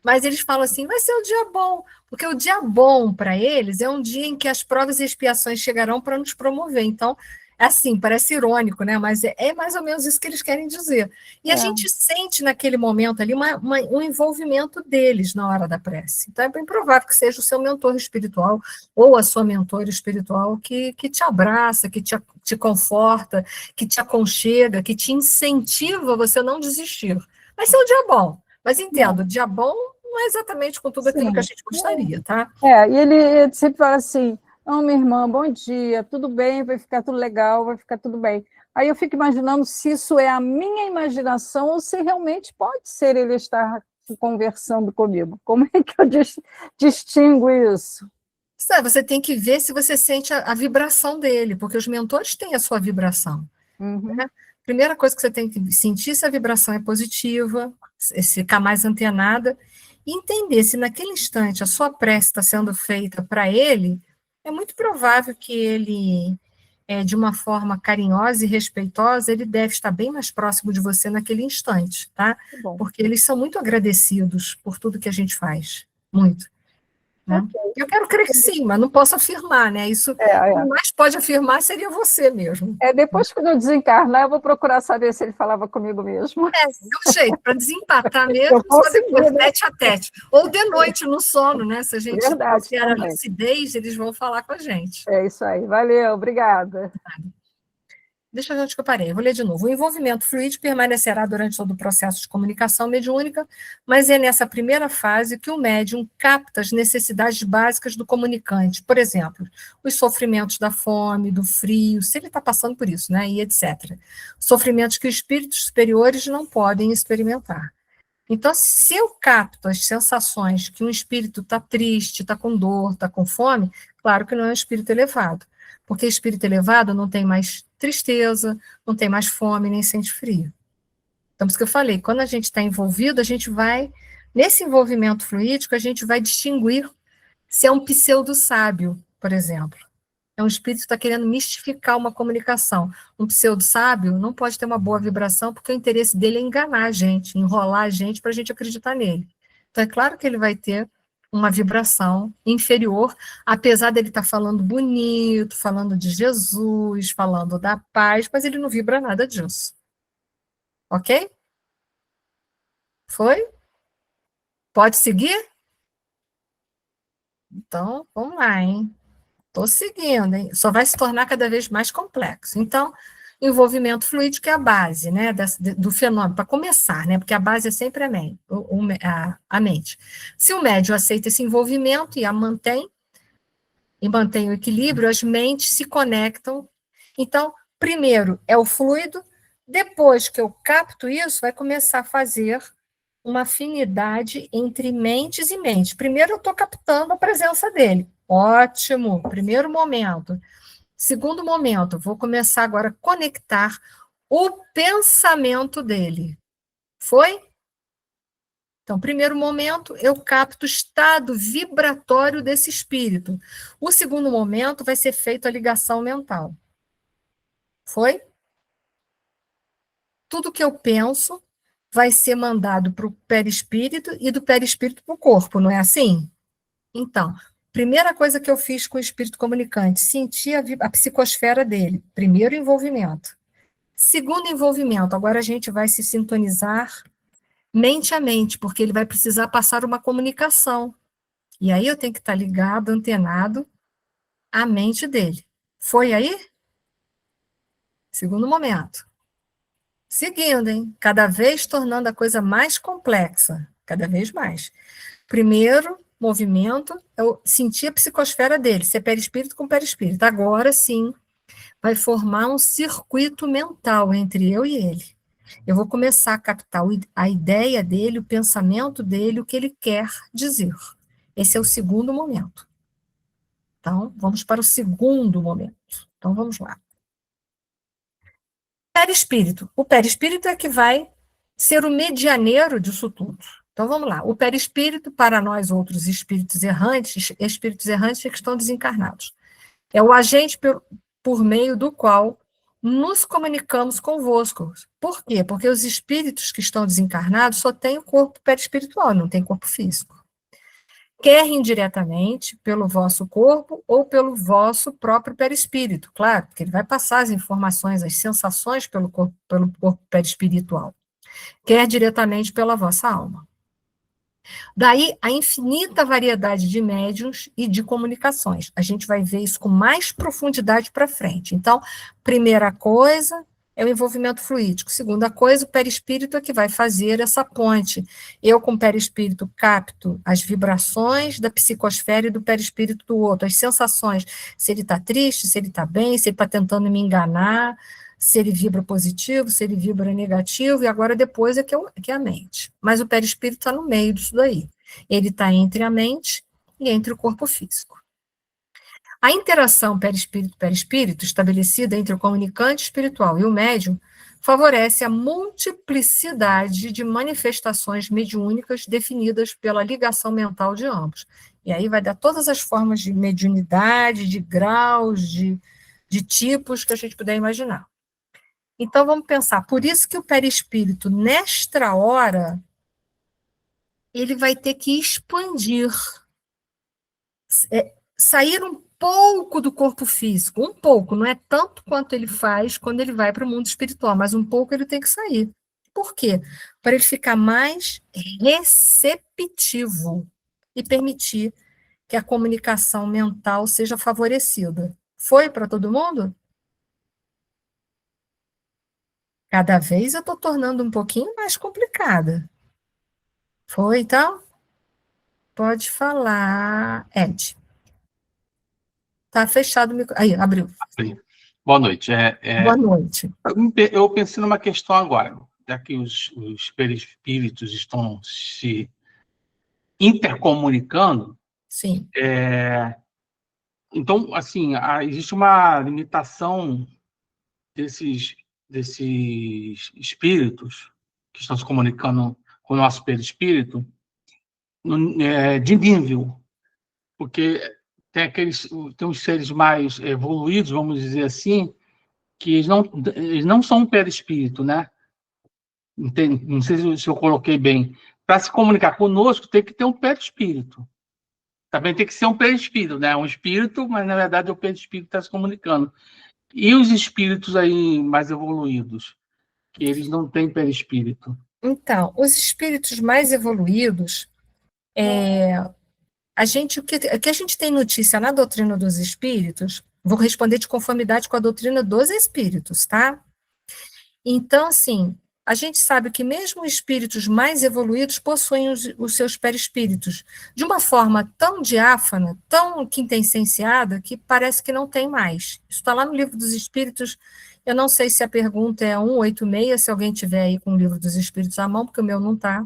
Mas eles falam assim, vai ser um dia bom, porque o dia bom para eles é um dia em que as provas e expiações chegarão para nos promover. Então, assim, parece irônico, né? Mas é mais ou menos isso que eles querem dizer. E a gente sente naquele momento ali um envolvimento deles na hora da prece. Então, é bem provável que seja o seu mentor espiritual ou a sua mentora espiritual que te abraça, que te conforta, que te aconchega, que te incentiva a você não desistir. Vai ser um dia bom. Mas entendo, dia bom não é exatamente com tudo aquilo que a gente gostaria, tá? E ele sempre fala assim: não, minha irmã, bom dia, tudo bem, vai ficar tudo legal, vai ficar tudo bem. Aí eu fico imaginando se isso é a minha imaginação ou se realmente pode ser ele estar conversando comigo. Como é que eu distingo isso? Você tem que ver se você sente a vibração dele, porque os mentores têm a sua vibração. Né? Primeira coisa que você tem que sentir se a vibração é positiva, se ficar mais antenada, e entender se naquele instante a sua prece está sendo feita para ele, é muito provável que ele, de uma forma carinhosa e respeitosa, ele deve estar bem mais próximo de você naquele instante, tá? Porque eles são muito agradecidos por tudo que a gente faz, muito. Né? Eu quero crer que sim, mas não posso afirmar, né? Isso, o mais pode afirmar seria você mesmo. Depois que eu desencarnar, eu vou procurar saber se ele falava comigo mesmo. É um jeito, para desempatar mesmo, só depois, tete a tete. Ou de noite, no sono, né? Se a gente ter a lucidez, eles vão falar com a gente. É isso aí, valeu, obrigada. Deixa eu ver onde que eu parei, vou ler de novo. O envolvimento fluídico permanecerá durante todo o processo de comunicação mediúnica, mas é nessa primeira fase que o médium capta as necessidades básicas do comunicante, por exemplo, os sofrimentos da fome, do frio, se ele está passando por isso, né, e etc. Sofrimentos que os espíritos superiores não podem experimentar. Então, se eu capto as sensações que um espírito está triste, está com dor, está com fome, claro que não é um espírito elevado, porque espírito elevado não tem mais tristeza, não tem mais fome, nem sente frio. Então, por isso que eu falei, quando a gente está envolvido, a gente vai, nesse envolvimento fluídico, a gente vai distinguir se é um pseudo-sábio, por exemplo. É um espírito que está querendo mistificar uma comunicação. Um pseudo-sábio não pode ter uma boa vibração, porque o interesse dele é enganar a gente, enrolar a gente para a gente acreditar nele. Então, é claro que ele vai ter uma vibração inferior, apesar dele estar falando bonito, falando de Jesus, falando da paz, mas ele não vibra nada disso. Ok? Foi? Pode seguir? Então, vamos lá, hein? Estou seguindo, hein? Só vai se tornar cada vez mais complexo. Então, envolvimento fluídico é a base, né, do fenômeno, para começar, né, porque a base é sempre a mente. Se o médium aceita esse envolvimento e mantém o equilíbrio, as mentes se conectam. Então, primeiro é o fluido, depois que eu capto isso, vai começar a fazer uma afinidade entre mentes e mentes. Primeiro eu estou captando a presença dele. Ótimo, primeiro momento. Segundo momento, vou começar agora a conectar o pensamento dele. Foi? Então, primeiro momento, eu capto o estado vibratório desse espírito. O segundo momento vai ser feita a ligação mental. Foi? Tudo que eu penso vai ser mandado para o perispírito e do perispírito para o corpo, não é assim? Então, primeira coisa que eu fiz com o espírito comunicante, sentir a psicosfera dele. Primeiro envolvimento. Segundo envolvimento, agora a gente vai se sintonizar mente a mente, porque ele vai precisar passar uma comunicação. E aí eu tenho que estar ligado, antenado à mente dele. Foi aí? Segundo momento. Seguindo, hein? Cada vez tornando a coisa mais complexa, cada vez mais. Primeiro movimento, eu senti a psicosfera dele, ser perispírito com perispírito. Agora sim, vai formar um circuito mental entre eu e ele. Eu vou começar a captar a ideia dele, o pensamento dele, o que ele quer dizer. Esse é o segundo momento. Então, vamos para o segundo momento. Então, vamos lá. Perispírito. O perispírito é que vai ser o medianeiro disso tudo. Então, vamos lá. O perispírito, para nós outros espíritos errantes que estão desencarnados, é o agente por meio do qual nos comunicamos convosco. Por quê? Porque os espíritos que estão desencarnados só têm o corpo perispiritual, não tem corpo físico. Quer indiretamente pelo vosso corpo ou pelo vosso próprio perispírito, claro, porque ele vai passar as informações, as sensações pelo corpo perispiritual. Quer diretamente pela vossa alma. Daí a infinita variedade de médiuns e de comunicações. A gente vai ver isso com mais profundidade para frente. Então, primeira coisa é o envolvimento fluídico. Segunda coisa, o perispírito é que vai fazer essa ponte. Eu, com o perispírito, capto as vibrações da psicosfera e do perispírito do outro, as sensações, se ele está triste, se ele está bem, se ele está tentando me enganar, se ele vibra positivo, se ele vibra negativo, e agora depois é que é a mente. Mas o perispírito está no meio disso daí. Ele está entre a mente e entre o corpo físico. A interação perispírito-perispírito, estabelecida entre o comunicante espiritual e o médium, favorece a multiplicidade de manifestações mediúnicas definidas pela ligação mental de ambos. E aí vai dar todas as formas de mediunidade, de graus, de tipos que a gente puder imaginar. Então, vamos pensar, por isso que o perispírito, nesta hora, ele vai ter que expandir, sair um pouco do corpo físico, um pouco, não é tanto quanto ele faz quando ele vai para o mundo espiritual, mas um pouco ele tem que sair. Por quê? Para ele ficar mais receptivo e permitir que a comunicação mental seja favorecida. Foi para todo mundo? Cada vez eu estou tornando um pouquinho mais complicada. Foi, então? Pode falar, Ed. Tá fechado o microfone. Aí, abriu. Boa noite. Boa noite. Eu pensei numa questão agora, já que os perispíritos estão se intercomunicando. Sim. Então, assim, existe uma limitação desses espíritos que estão se comunicando com o nosso perispírito de nível, porque tem os seres mais evoluídos, vamos dizer assim, que eles não são um perispírito, né? Não sei se eu coloquei bem. Para se comunicar conosco, tem que ter um perispírito. Também tem que ser um perispírito, né? Um espírito, mas na verdade o perispírito está se comunicando. E os espíritos aí mais evoluídos, que eles não têm perispírito. Então, os espíritos mais evoluídos, o que a gente tem notícia na doutrina dos espíritos, vou responder de conformidade com a doutrina dos espíritos, tá? Então, assim, a gente sabe que mesmo espíritos mais evoluídos possuem os seus perispíritos de uma forma tão diáfana, tão quintessenciada, que parece que não tem mais. Isso está lá no Livro dos Espíritos. Eu não sei se a pergunta é 186, se alguém tiver aí com o Livro dos Espíritos à mão, porque o meu não está.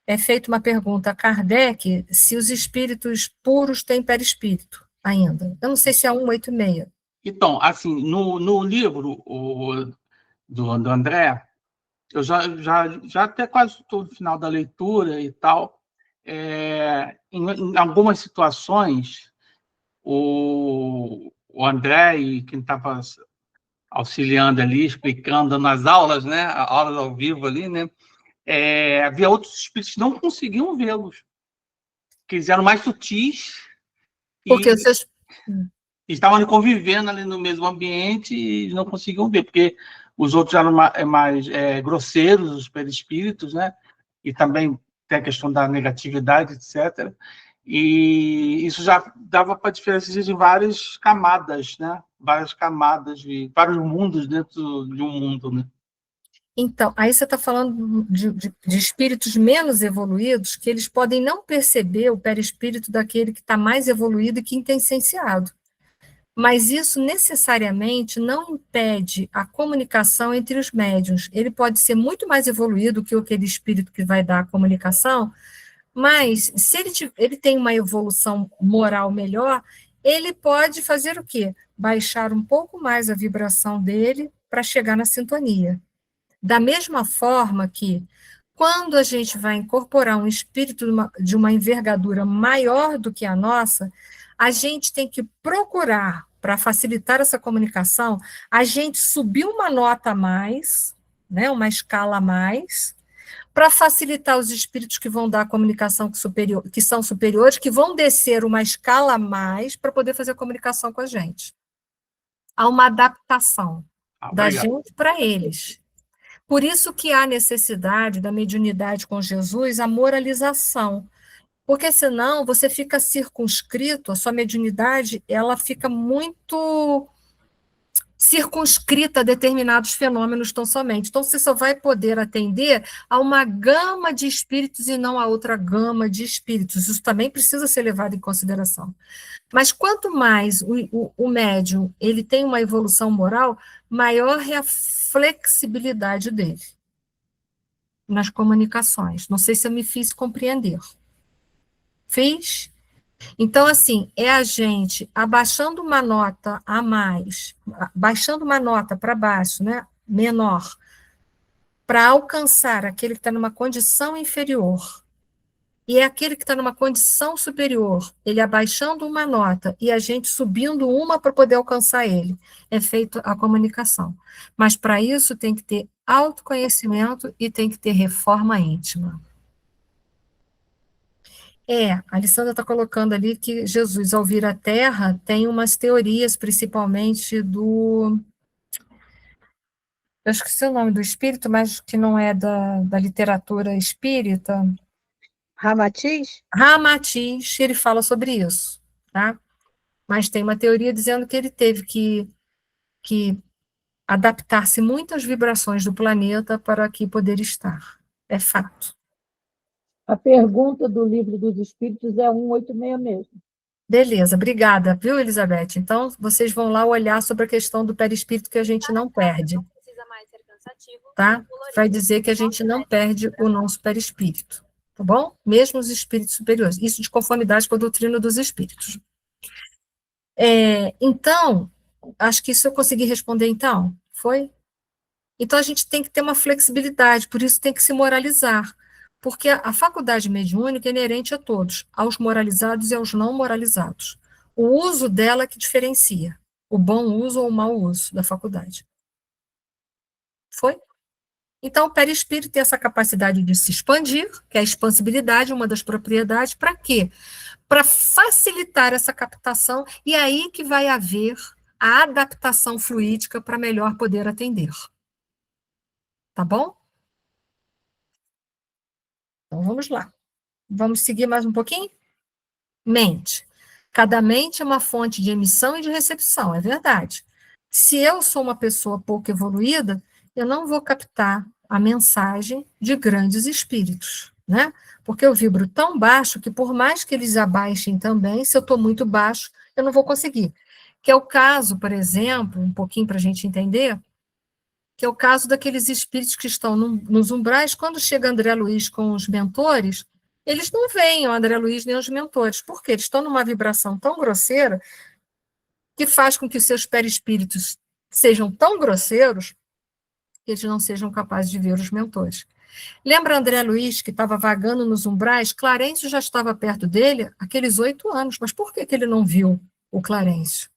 É feita uma pergunta a Kardec se os espíritos puros têm perispírito ainda. Eu não sei se é 186. Então, assim, no livro do André, eu já até quase todo o final da leitura e tal, em algumas situações, o André e quem estava auxiliando ali, explicando nas aulas, né, aulas ao vivo ali, né, havia outros espíritos que não conseguiam vê-los, que eles eram mais sutis Porque os e seus estavam ali convivendo ali no mesmo ambiente e não conseguiam ver, porque os outros eram mais grosseiros, os perispíritos, né? E também tem a questão da negatividade, etc. E isso já dava para diferenciar de várias camadas, né? Várias camadas, vários mundos dentro de um mundo, né? Então, aí você está falando de espíritos menos evoluídos, que eles podem não perceber o perispírito daquele que está mais evoluído e quintessenciado. Mas isso necessariamente não impede a comunicação entre os médiuns. Ele pode ser muito mais evoluído que aquele espírito que vai dar a comunicação, mas se ele tem uma evolução moral melhor, ele pode fazer o quê? Baixar um pouco mais a vibração dele para chegar na sintonia. Da mesma forma que, quando a gente vai incorporar um espírito de uma envergadura maior do que a nossa, a gente tem que procurar, para facilitar essa comunicação, a gente subir uma nota a mais, né, uma escala a mais, para facilitar os espíritos que vão dar a comunicação que são superiores, que vão descer uma escala a mais para poder fazer a comunicação com a gente. Há uma adaptação da gente para eles. Por isso que há necessidade da mediunidade com Jesus, a moralização, porque senão você fica circunscrito, a sua mediunidade, ela fica muito circunscrita a determinados fenômenos tão somente. Então, você só vai poder atender a uma gama de espíritos e não a outra gama de espíritos. Isso também precisa ser levado em consideração. Mas quanto mais o médium ele tem uma evolução moral, maior é a flexibilidade dele nas comunicações. Não sei se eu me fiz compreender. Fiz? Então, assim, é a gente abaixando uma nota a mais, baixando uma nota para baixo, né, menor, para alcançar aquele que está numa condição inferior, e é aquele que está numa condição superior, ele abaixando uma nota e a gente subindo uma para poder alcançar ele. É feita a comunicação. Mas para isso tem que ter autoconhecimento e tem que ter reforma íntima. A Alessandra está colocando ali que Jesus, ao vir à Terra, tem umas teorias, principalmente do... Eu esqueci o nome do espírito, mas que não é da literatura espírita. Ramatiz? Ramatiz, ele fala sobre isso, tá? Mas tem uma teoria dizendo que ele teve que adaptar-se muito às vibrações do planeta para aqui poder estar. É fato. A pergunta do Livro dos Espíritos é 186 mesmo. Beleza, obrigada, viu, Elizabeth? Então, vocês vão lá olhar sobre a questão do perispírito que a gente não perde, tá? Vai dizer que a gente não perde o nosso perispírito, tá bom? Mesmo os espíritos superiores. Isso de conformidade com a doutrina dos espíritos. Então, acho que isso eu consegui responder, então. Foi? Então, a gente tem que ter uma flexibilidade, por isso tem que se moralizar. Porque a faculdade mediúnica é inerente a todos, aos moralizados e aos não moralizados. O uso dela que diferencia o bom uso ou o mau uso da faculdade. Foi? Então, o perispírito tem essa capacidade de se expandir, que é a expansibilidade, uma das propriedades, para quê? Para facilitar essa captação, e é aí que vai haver a adaptação fluídica para melhor poder atender. Tá bom? Então, vamos lá. Vamos seguir mais um pouquinho? Mente. Cada mente é uma fonte de emissão e de recepção, é verdade. Se eu sou uma pessoa pouco evoluída, eu não vou captar a mensagem de grandes espíritos, né? Porque eu vibro tão baixo que, por mais que eles abaixem também, se eu estou muito baixo, eu não vou conseguir. Que é o caso, por exemplo, um pouquinho para a gente entender, que é o caso daqueles espíritos que estão nos umbrais, quando chega André Luiz com os mentores, eles não veem o André Luiz nem os mentores, porque eles estão numa vibração tão grosseira que faz com que os seus perispíritos sejam tão grosseiros que eles não sejam capazes de ver os mentores. Lembra André Luiz, que estava vagando nos umbrais? Clarencio já estava perto dele aqueles 8 anos, mas por que ele não viu o Clarencio?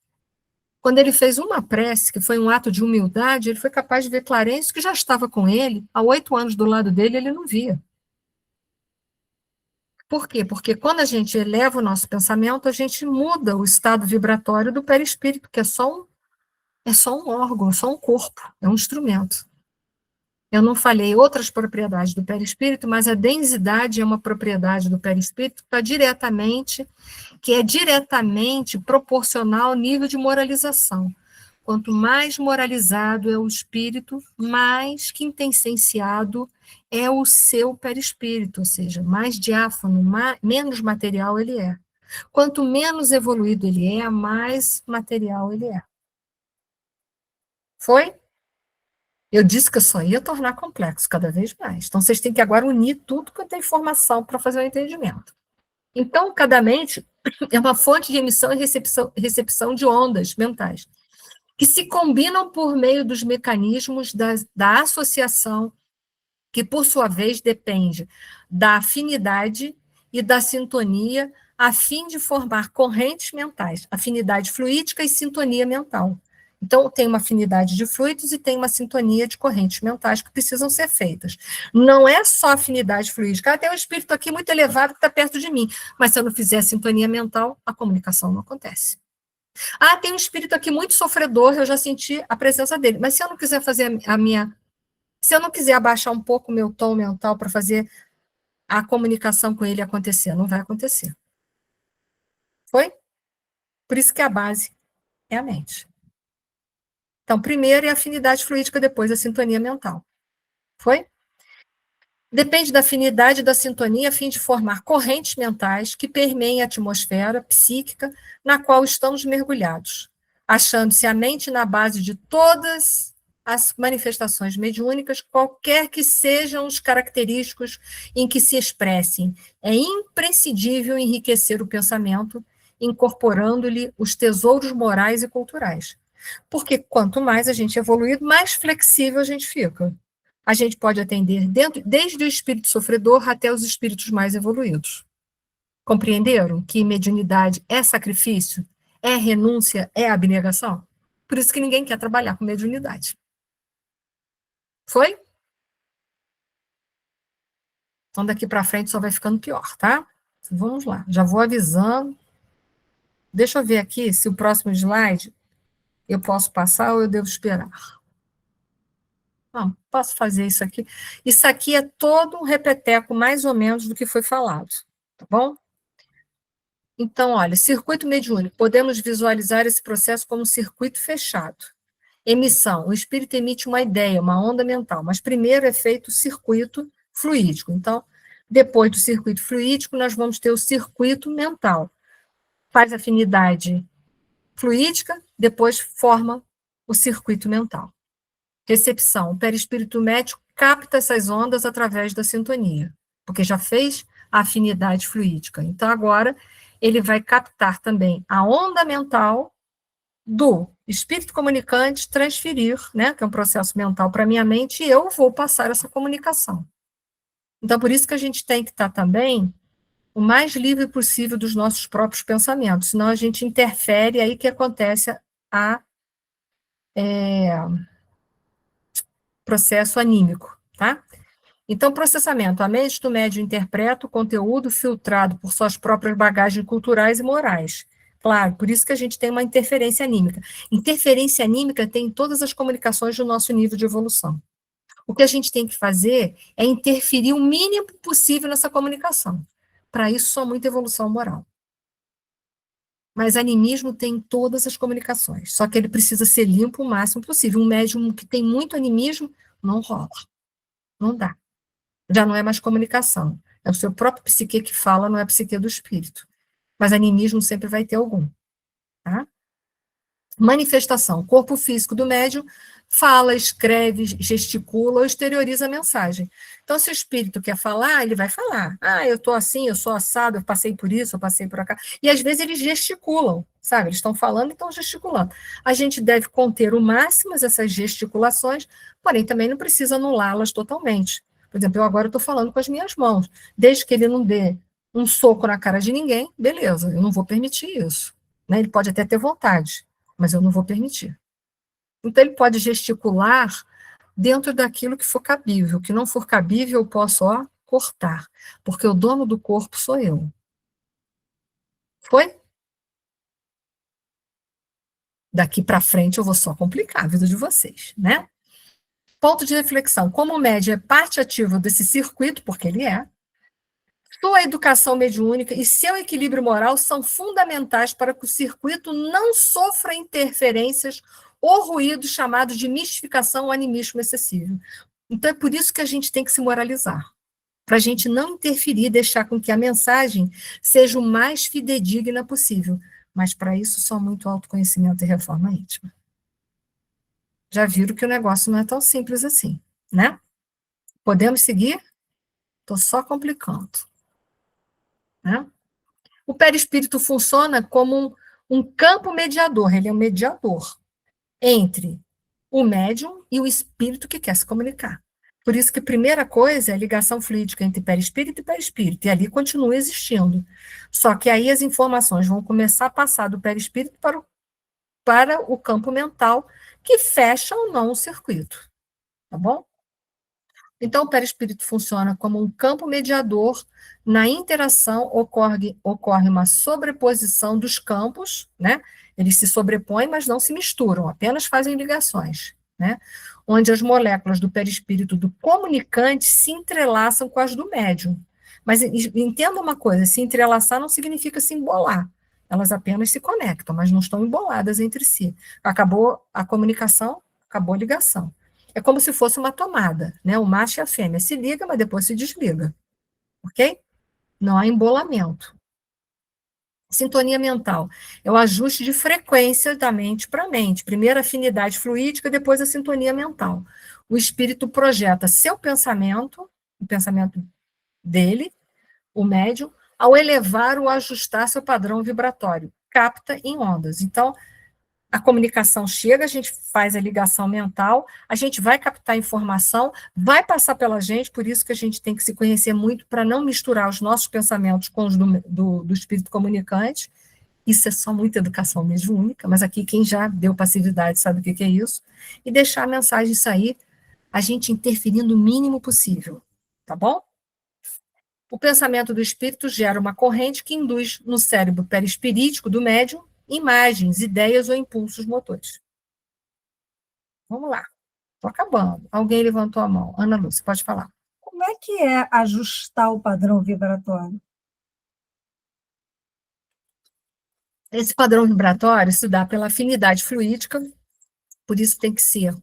Quando ele fez uma prece, que foi um ato de humildade, ele foi capaz de ver Clarencio, que já estava com ele, há 8 anos do lado dele, ele não via. Por quê? Porque quando a gente eleva o nosso pensamento, a gente muda o estado vibratório do perispírito, que é só um órgão, é só um corpo, é um instrumento. Eu não falei outras propriedades do perispírito, mas a densidade é uma propriedade do perispírito que é diretamente proporcional ao nível de moralização. Quanto mais moralizado é o espírito, mais quintessenciado é o seu perispírito, ou seja, mais diáfano, menos material ele é. Quanto menos evoluído ele é, mais material ele é. Foi? Eu disse que eu só ia tornar complexo cada vez mais. Então, vocês têm que agora unir tudo quanto é informação para fazer o entendimento. Então, cada mente é uma fonte de emissão e recepção de ondas mentais, que se combinam por meio dos mecanismos da associação, que, por sua vez, depende da afinidade e da sintonia, a fim de formar correntes mentais, afinidade fluídica e sintonia mental. Então, tem uma afinidade de fluidos e tem uma sintonia de correntes mentais que precisam ser feitas. Não é só afinidade fluídica. Tem um espírito aqui muito elevado que está perto de mim, mas se eu não fizer a sintonia mental, a comunicação não acontece. Tem um espírito aqui muito sofredor, eu já senti a presença dele, mas se eu não quiser fazer se eu não quiser abaixar um pouco o meu tom mental para fazer a comunicação com ele acontecer, não vai acontecer. Foi? Por isso que a base é a mente. Então, primeiro é a afinidade fluídica, depois a sintonia mental. Foi? Depende da afinidade e da sintonia a fim de formar correntes mentais que permeiem a atmosfera psíquica na qual estamos mergulhados, achando-se a mente na base de todas as manifestações mediúnicas, qualquer que sejam os característicos em que se expressem. É imprescindível enriquecer o pensamento, incorporando-lhe os tesouros morais e culturais. Porque quanto mais a gente é evoluído, mais flexível a gente fica. A gente pode atender desde o espírito sofredor até os espíritos mais evoluídos. Compreenderam que mediunidade é sacrifício, é renúncia, é abnegação? Por isso que ninguém quer trabalhar com mediunidade. Foi? Então, daqui para frente só vai ficando pior, tá? Vamos lá, já vou avisando. Deixa eu ver aqui se o próximo slide eu posso passar ou eu devo esperar. Não, posso fazer isso aqui. Isso aqui é todo um repeteco, mais ou menos, do que foi falado, tá bom? Então, olha, circuito mediúnico. Podemos visualizar esse processo como um circuito fechado. Emissão. O espírito emite uma ideia, uma onda mental, mas primeiro é feito o circuito fluídico. Então, depois do circuito fluídico, nós vamos ter o circuito mental. Faz afinidade fluídica, depois forma o circuito mental. Recepção. O perispírito médio capta essas ondas através da sintonia, porque já fez a afinidade fluídica. Então, agora, ele vai captar também a onda mental do espírito comunicante, transferir, né, que é um processo mental para a minha mente, e eu vou passar essa comunicação. Então, por isso que a gente tem que estar também o mais livre possível dos nossos próprios pensamentos, senão a gente interfere, aí que acontece a processo anímico, tá? Então, processamento. A mente do médium interpreta o conteúdo filtrado por suas próprias bagagens culturais e morais. Claro, por isso que a gente tem uma interferência anímica. Interferência anímica tem em todas as comunicações do nosso nível de evolução. O que a gente tem que fazer é interferir o mínimo possível nessa comunicação. Para isso, só muita evolução moral. Mas animismo tem em todas as comunicações, só que ele precisa ser limpo o máximo possível. Um médium que tem muito animismo, não rola. Não dá. Já não é mais comunicação. É o seu próprio psique que fala, não é a psique do espírito. Mas animismo sempre vai ter algum. Tá? Manifestação. O corpo físico do médium fala, escreve, gesticula ou exterioriza a mensagem. Então, se o espírito quer falar, ele vai falar. Ah, eu estou assim, eu sou assado, eu passei por isso, eu passei por cá. E, às vezes, eles gesticulam, sabe? Eles estão falando e estão gesticulando. A gente deve conter o máximo essas gesticulações, porém, também não precisa anulá-las totalmente. Por exemplo, eu agora estou falando com as minhas mãos. Desde que ele não dê um soco na cara de ninguém, beleza, eu não vou permitir isso. Né? Ele pode até ter vontade, mas eu não vou permitir. Então, ele pode gesticular dentro daquilo que for cabível. O que não for cabível, eu posso, cortar. Porque o dono do corpo sou eu. Foi? Daqui para frente, eu vou só complicar a vida de vocês, né? Ponto de reflexão. Como o médium é parte ativa desse circuito, porque ele é, sua educação mediúnica e seu equilíbrio moral são fundamentais para que o circuito não sofra interferências ou ruídos chamados de mistificação ou animismo excessivo. Então, é por isso que a gente tem que se moralizar, para a gente não interferir, deixar com que a mensagem seja o mais fidedigna possível. Mas, para isso, só muito autoconhecimento e reforma íntima. Já viram que o negócio não é tão simples assim, né? Podemos seguir? Estou só complicando. Né? O perispírito funciona como um campo mediador, ele é um mediador entre o médium e o espírito que quer se comunicar. Por isso que a primeira coisa é a ligação fluídica entre perispírito e perispírito, e ali continua existindo. Só que aí as informações vão começar a passar do perispírito para o campo mental, que fecha ou não o circuito. Tá bom? Então, o perispírito funciona como um campo mediador. Na interação ocorre uma sobreposição dos campos, né? Eles se sobrepõem, mas não se misturam, apenas fazem ligações, né? Onde as moléculas do perispírito do comunicante se entrelaçam com as do médium. Mas entenda uma coisa, se entrelaçar não significa se embolar. Elas apenas se conectam, mas não estão emboladas entre si. Acabou a comunicação, acabou a ligação. É como se fosse uma tomada, né? O macho e a fêmea se ligam, mas depois se desliga. Ok? Não há embolamento. Sintonia mental é o ajuste de frequência da mente para a mente. Primeiro a afinidade fluídica, depois a sintonia mental. O espírito projeta seu pensamento, o pensamento dele, o médium, ao elevar ou ajustar seu padrão vibratório. Capta em ondas. Então, a comunicação chega, a gente faz a ligação mental, a gente vai captar informação, vai passar pela gente, por isso que a gente tem que se conhecer muito para não misturar os nossos pensamentos com os do espírito comunicante. Isso é só muita educação mediúnica, mas aqui quem já deu passividade sabe o que é isso, e deixar a mensagem sair, a gente interferindo o mínimo possível, tá bom? O pensamento do espírito gera uma corrente que induz no cérebro perispirítico do médium imagens, ideias ou impulsos motores. Vamos lá. Estou acabando. Alguém levantou a mão. Ana Lúcia, pode falar. Como é que é ajustar o padrão vibratório? Esse padrão vibratório se dá pela afinidade fluídica, por isso tem que ser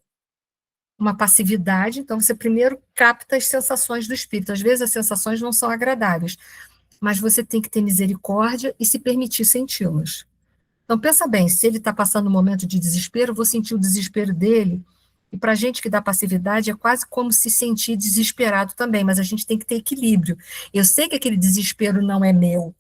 uma passividade. Então, você primeiro capta as sensações do espírito. Às vezes, as sensações não são agradáveis, mas você tem que ter misericórdia e se permitir senti-las. Então, pensa bem, se ele está passando um momento de desespero, eu vou sentir o desespero dele, e para a gente que dá passividade, é quase como se sentir desesperado também, mas a gente tem que ter equilíbrio. Eu sei que aquele desespero não é meu,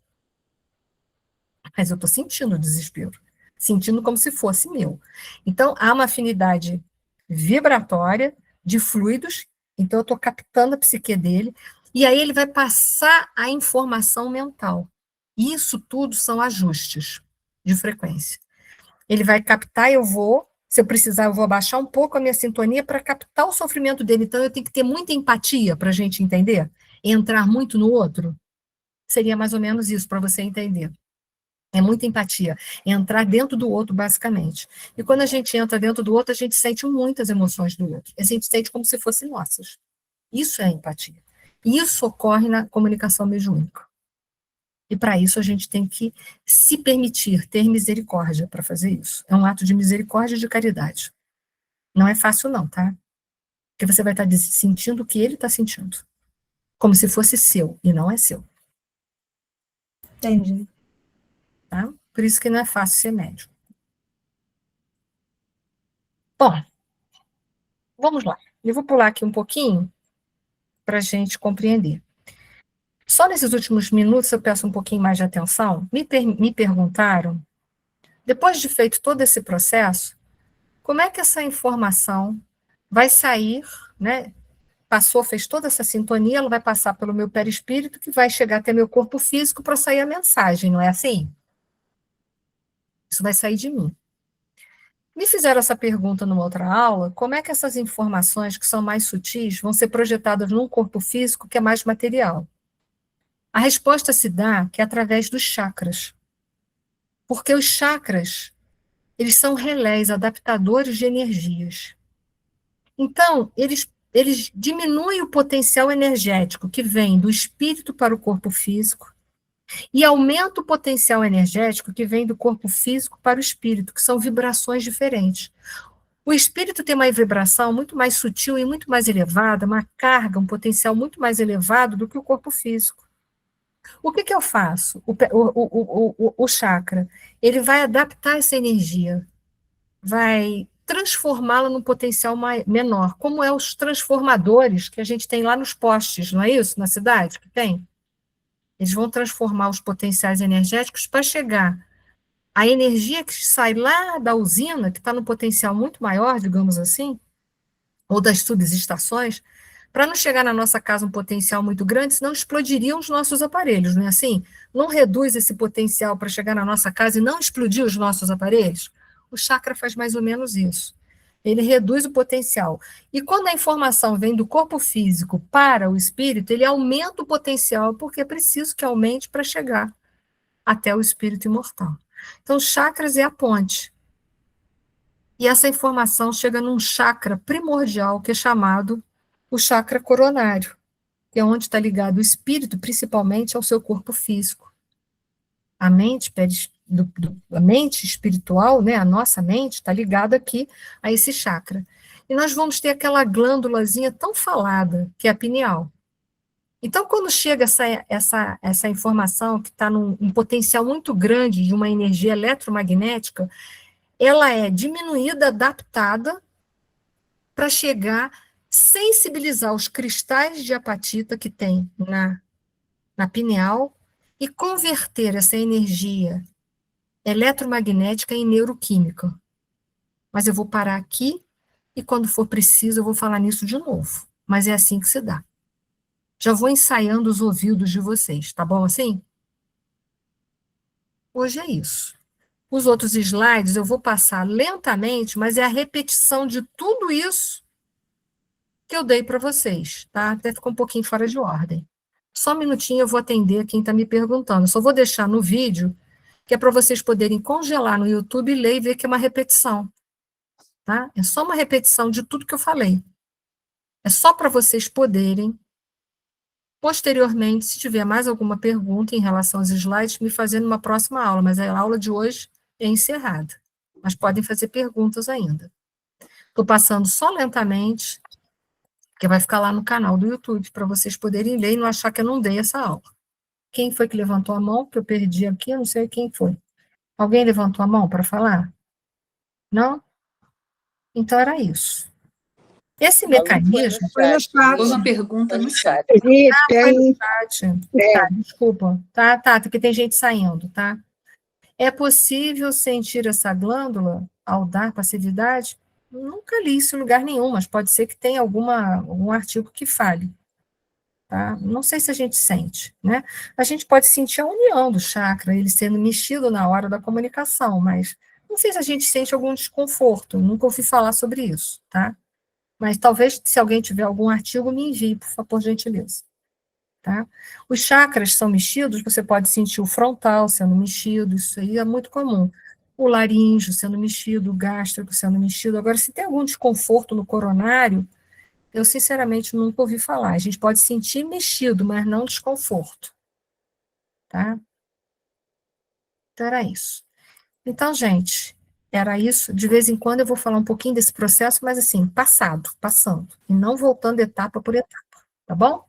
mas eu estou sentindo o desespero, sentindo como se fosse meu. Então, há uma afinidade vibratória de fluidos, então eu estou captando a psique dele, E aí ele vai passar a informação mental. Isso tudo são ajustes de frequência. Ele vai captar, se eu precisar, eu vou abaixar um pouco a minha sintonia para captar o sofrimento dele. Então, eu tenho que ter muita empatia para a gente entender, entrar muito no outro. Seria mais ou menos isso, para você entender. É muita empatia, entrar dentro do outro, basicamente. E quando a gente entra dentro do outro, a gente sente muitas emoções do outro. A gente sente como se fossem nossas. Isso é empatia. Isso ocorre na comunicação mediúnica. E para isso a gente tem que se permitir ter misericórdia para fazer isso. É um ato de misericórdia e de caridade. Não é fácil não, tá? Porque você vai estar sentindo o que ele está sentindo. Como se fosse seu, e não é seu. Entendi. Tá? Por isso que não é fácil ser médium. Bom, vamos lá. Eu vou pular aqui um pouquinho para a gente compreender. Só nesses últimos minutos eu peço um pouquinho mais de atenção. Me perguntaram, depois de feito todo esse processo, como é que essa informação vai sair, né? Passou, fez toda essa sintonia, ela vai passar pelo meu perispírito, que vai chegar até meu corpo físico para sair a mensagem, não é assim? Isso vai sair de mim. Me fizeram essa pergunta numa outra aula, como é que essas informações que são mais sutis vão ser projetadas num corpo físico que é mais material? A resposta se dá que é através dos chakras. Porque os chakras, eles são relés, adaptadores de energias. Então, eles diminuem o potencial energético que vem do espírito para o corpo físico e aumenta o potencial energético que vem do corpo físico para o espírito, que são vibrações diferentes. O espírito tem uma vibração muito mais sutil e muito mais elevada, uma carga, um potencial muito mais elevado do que o corpo físico. O que eu faço? O chakra, ele vai adaptar essa energia, vai transformá-la num potencial menor, como é os transformadores que a gente tem lá nos postes, não é isso? Na cidade que tem? Eles vão transformar os potenciais energéticos para chegar a energia que sai lá da usina, que está no potencial muito maior, digamos assim, ou das subestações, para não chegar na nossa casa um potencial muito grande, senão explodiriam os nossos aparelhos, não é assim? Não reduz esse potencial para chegar na nossa casa e não explodir os nossos aparelhos? O chakra faz mais ou menos isso. Ele reduz o potencial. E quando a informação vem do corpo físico para o espírito, ele aumenta o potencial, porque é preciso que aumente para chegar até o espírito imortal. Então, chakras é a ponte. E essa informação chega num chakra primordial, que é chamado o chakra coronário, que é onde está ligado o espírito, principalmente ao seu corpo físico. A mente, a mente espiritual, né, a nossa mente, está ligada aqui a esse chakra. E nós vamos ter aquela glândulazinha tão falada, que é a pineal. Então, quando chega essa informação, que está num potencial muito grande de uma energia eletromagnética, ela é diminuída, adaptada, para chegar, sensibilizar os cristais de apatita que tem na pineal e converter essa energia eletromagnética em neuroquímica. Mas eu vou parar aqui e quando for preciso eu vou falar nisso de novo. Mas é assim que se dá. Já vou ensaiando os ouvidos de vocês, tá bom assim? Hoje é isso. Os outros slides eu vou passar lentamente, mas é a repetição de tudo isso que eu dei para vocês, tá? Até ficou um pouquinho fora de ordem. Só um minutinho, eu vou atender quem está me perguntando. Só vou deixar no vídeo, que é para vocês poderem congelar no YouTube e ler e ver que é uma repetição, tá? É só uma repetição de tudo que eu falei. É só para vocês poderem, posteriormente, se tiver mais alguma pergunta em relação aos slides, me fazer numa próxima aula, mas a aula de hoje é encerrada. Mas podem fazer perguntas ainda. Estou passando só lentamente, que vai ficar lá no canal do YouTube, para vocês poderem ler e não achar que eu não dei essa aula. Quem foi que levantou a mão, que eu perdi aqui, eu não sei quem foi. Alguém levantou a mão para falar? Não? Então era isso. Esse mecanismo... Foi no chat. Uma pergunta no chat. Foi no chat. Tá, desculpa. Tá, porque tem gente saindo, tá? É possível sentir essa glândula ao dar passividade? Nunca li isso em lugar nenhum, mas pode ser que tenha algum artigo que fale. tá? Não sei se a gente sente, né? A gente pode sentir a união do chakra, ele sendo mexido na hora da comunicação, mas não sei se a gente sente algum desconforto, nunca ouvi falar sobre isso, tá? Mas talvez, se alguém tiver algum artigo, me envie, por gentileza. Tá? Os chakras são mexidos, você pode sentir o frontal sendo mexido, isso aí é muito comum. O laríngeo sendo mexido, o gástrico sendo mexido. Agora, se tem algum desconforto no coronário, eu sinceramente nunca ouvi falar. A gente pode sentir mexido, mas não desconforto. Tá? Então, era isso. Então, gente, era isso. De vez em quando eu vou falar um pouquinho desse processo, mas assim, passando, e não voltando etapa por etapa, tá bom?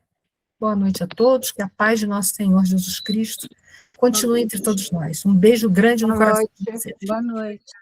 Boa noite a todos, que a paz de nosso Senhor Jesus Cristo continue entre todos nós. Um beijo grande no Boa coração noite. de vocês. Boa noite.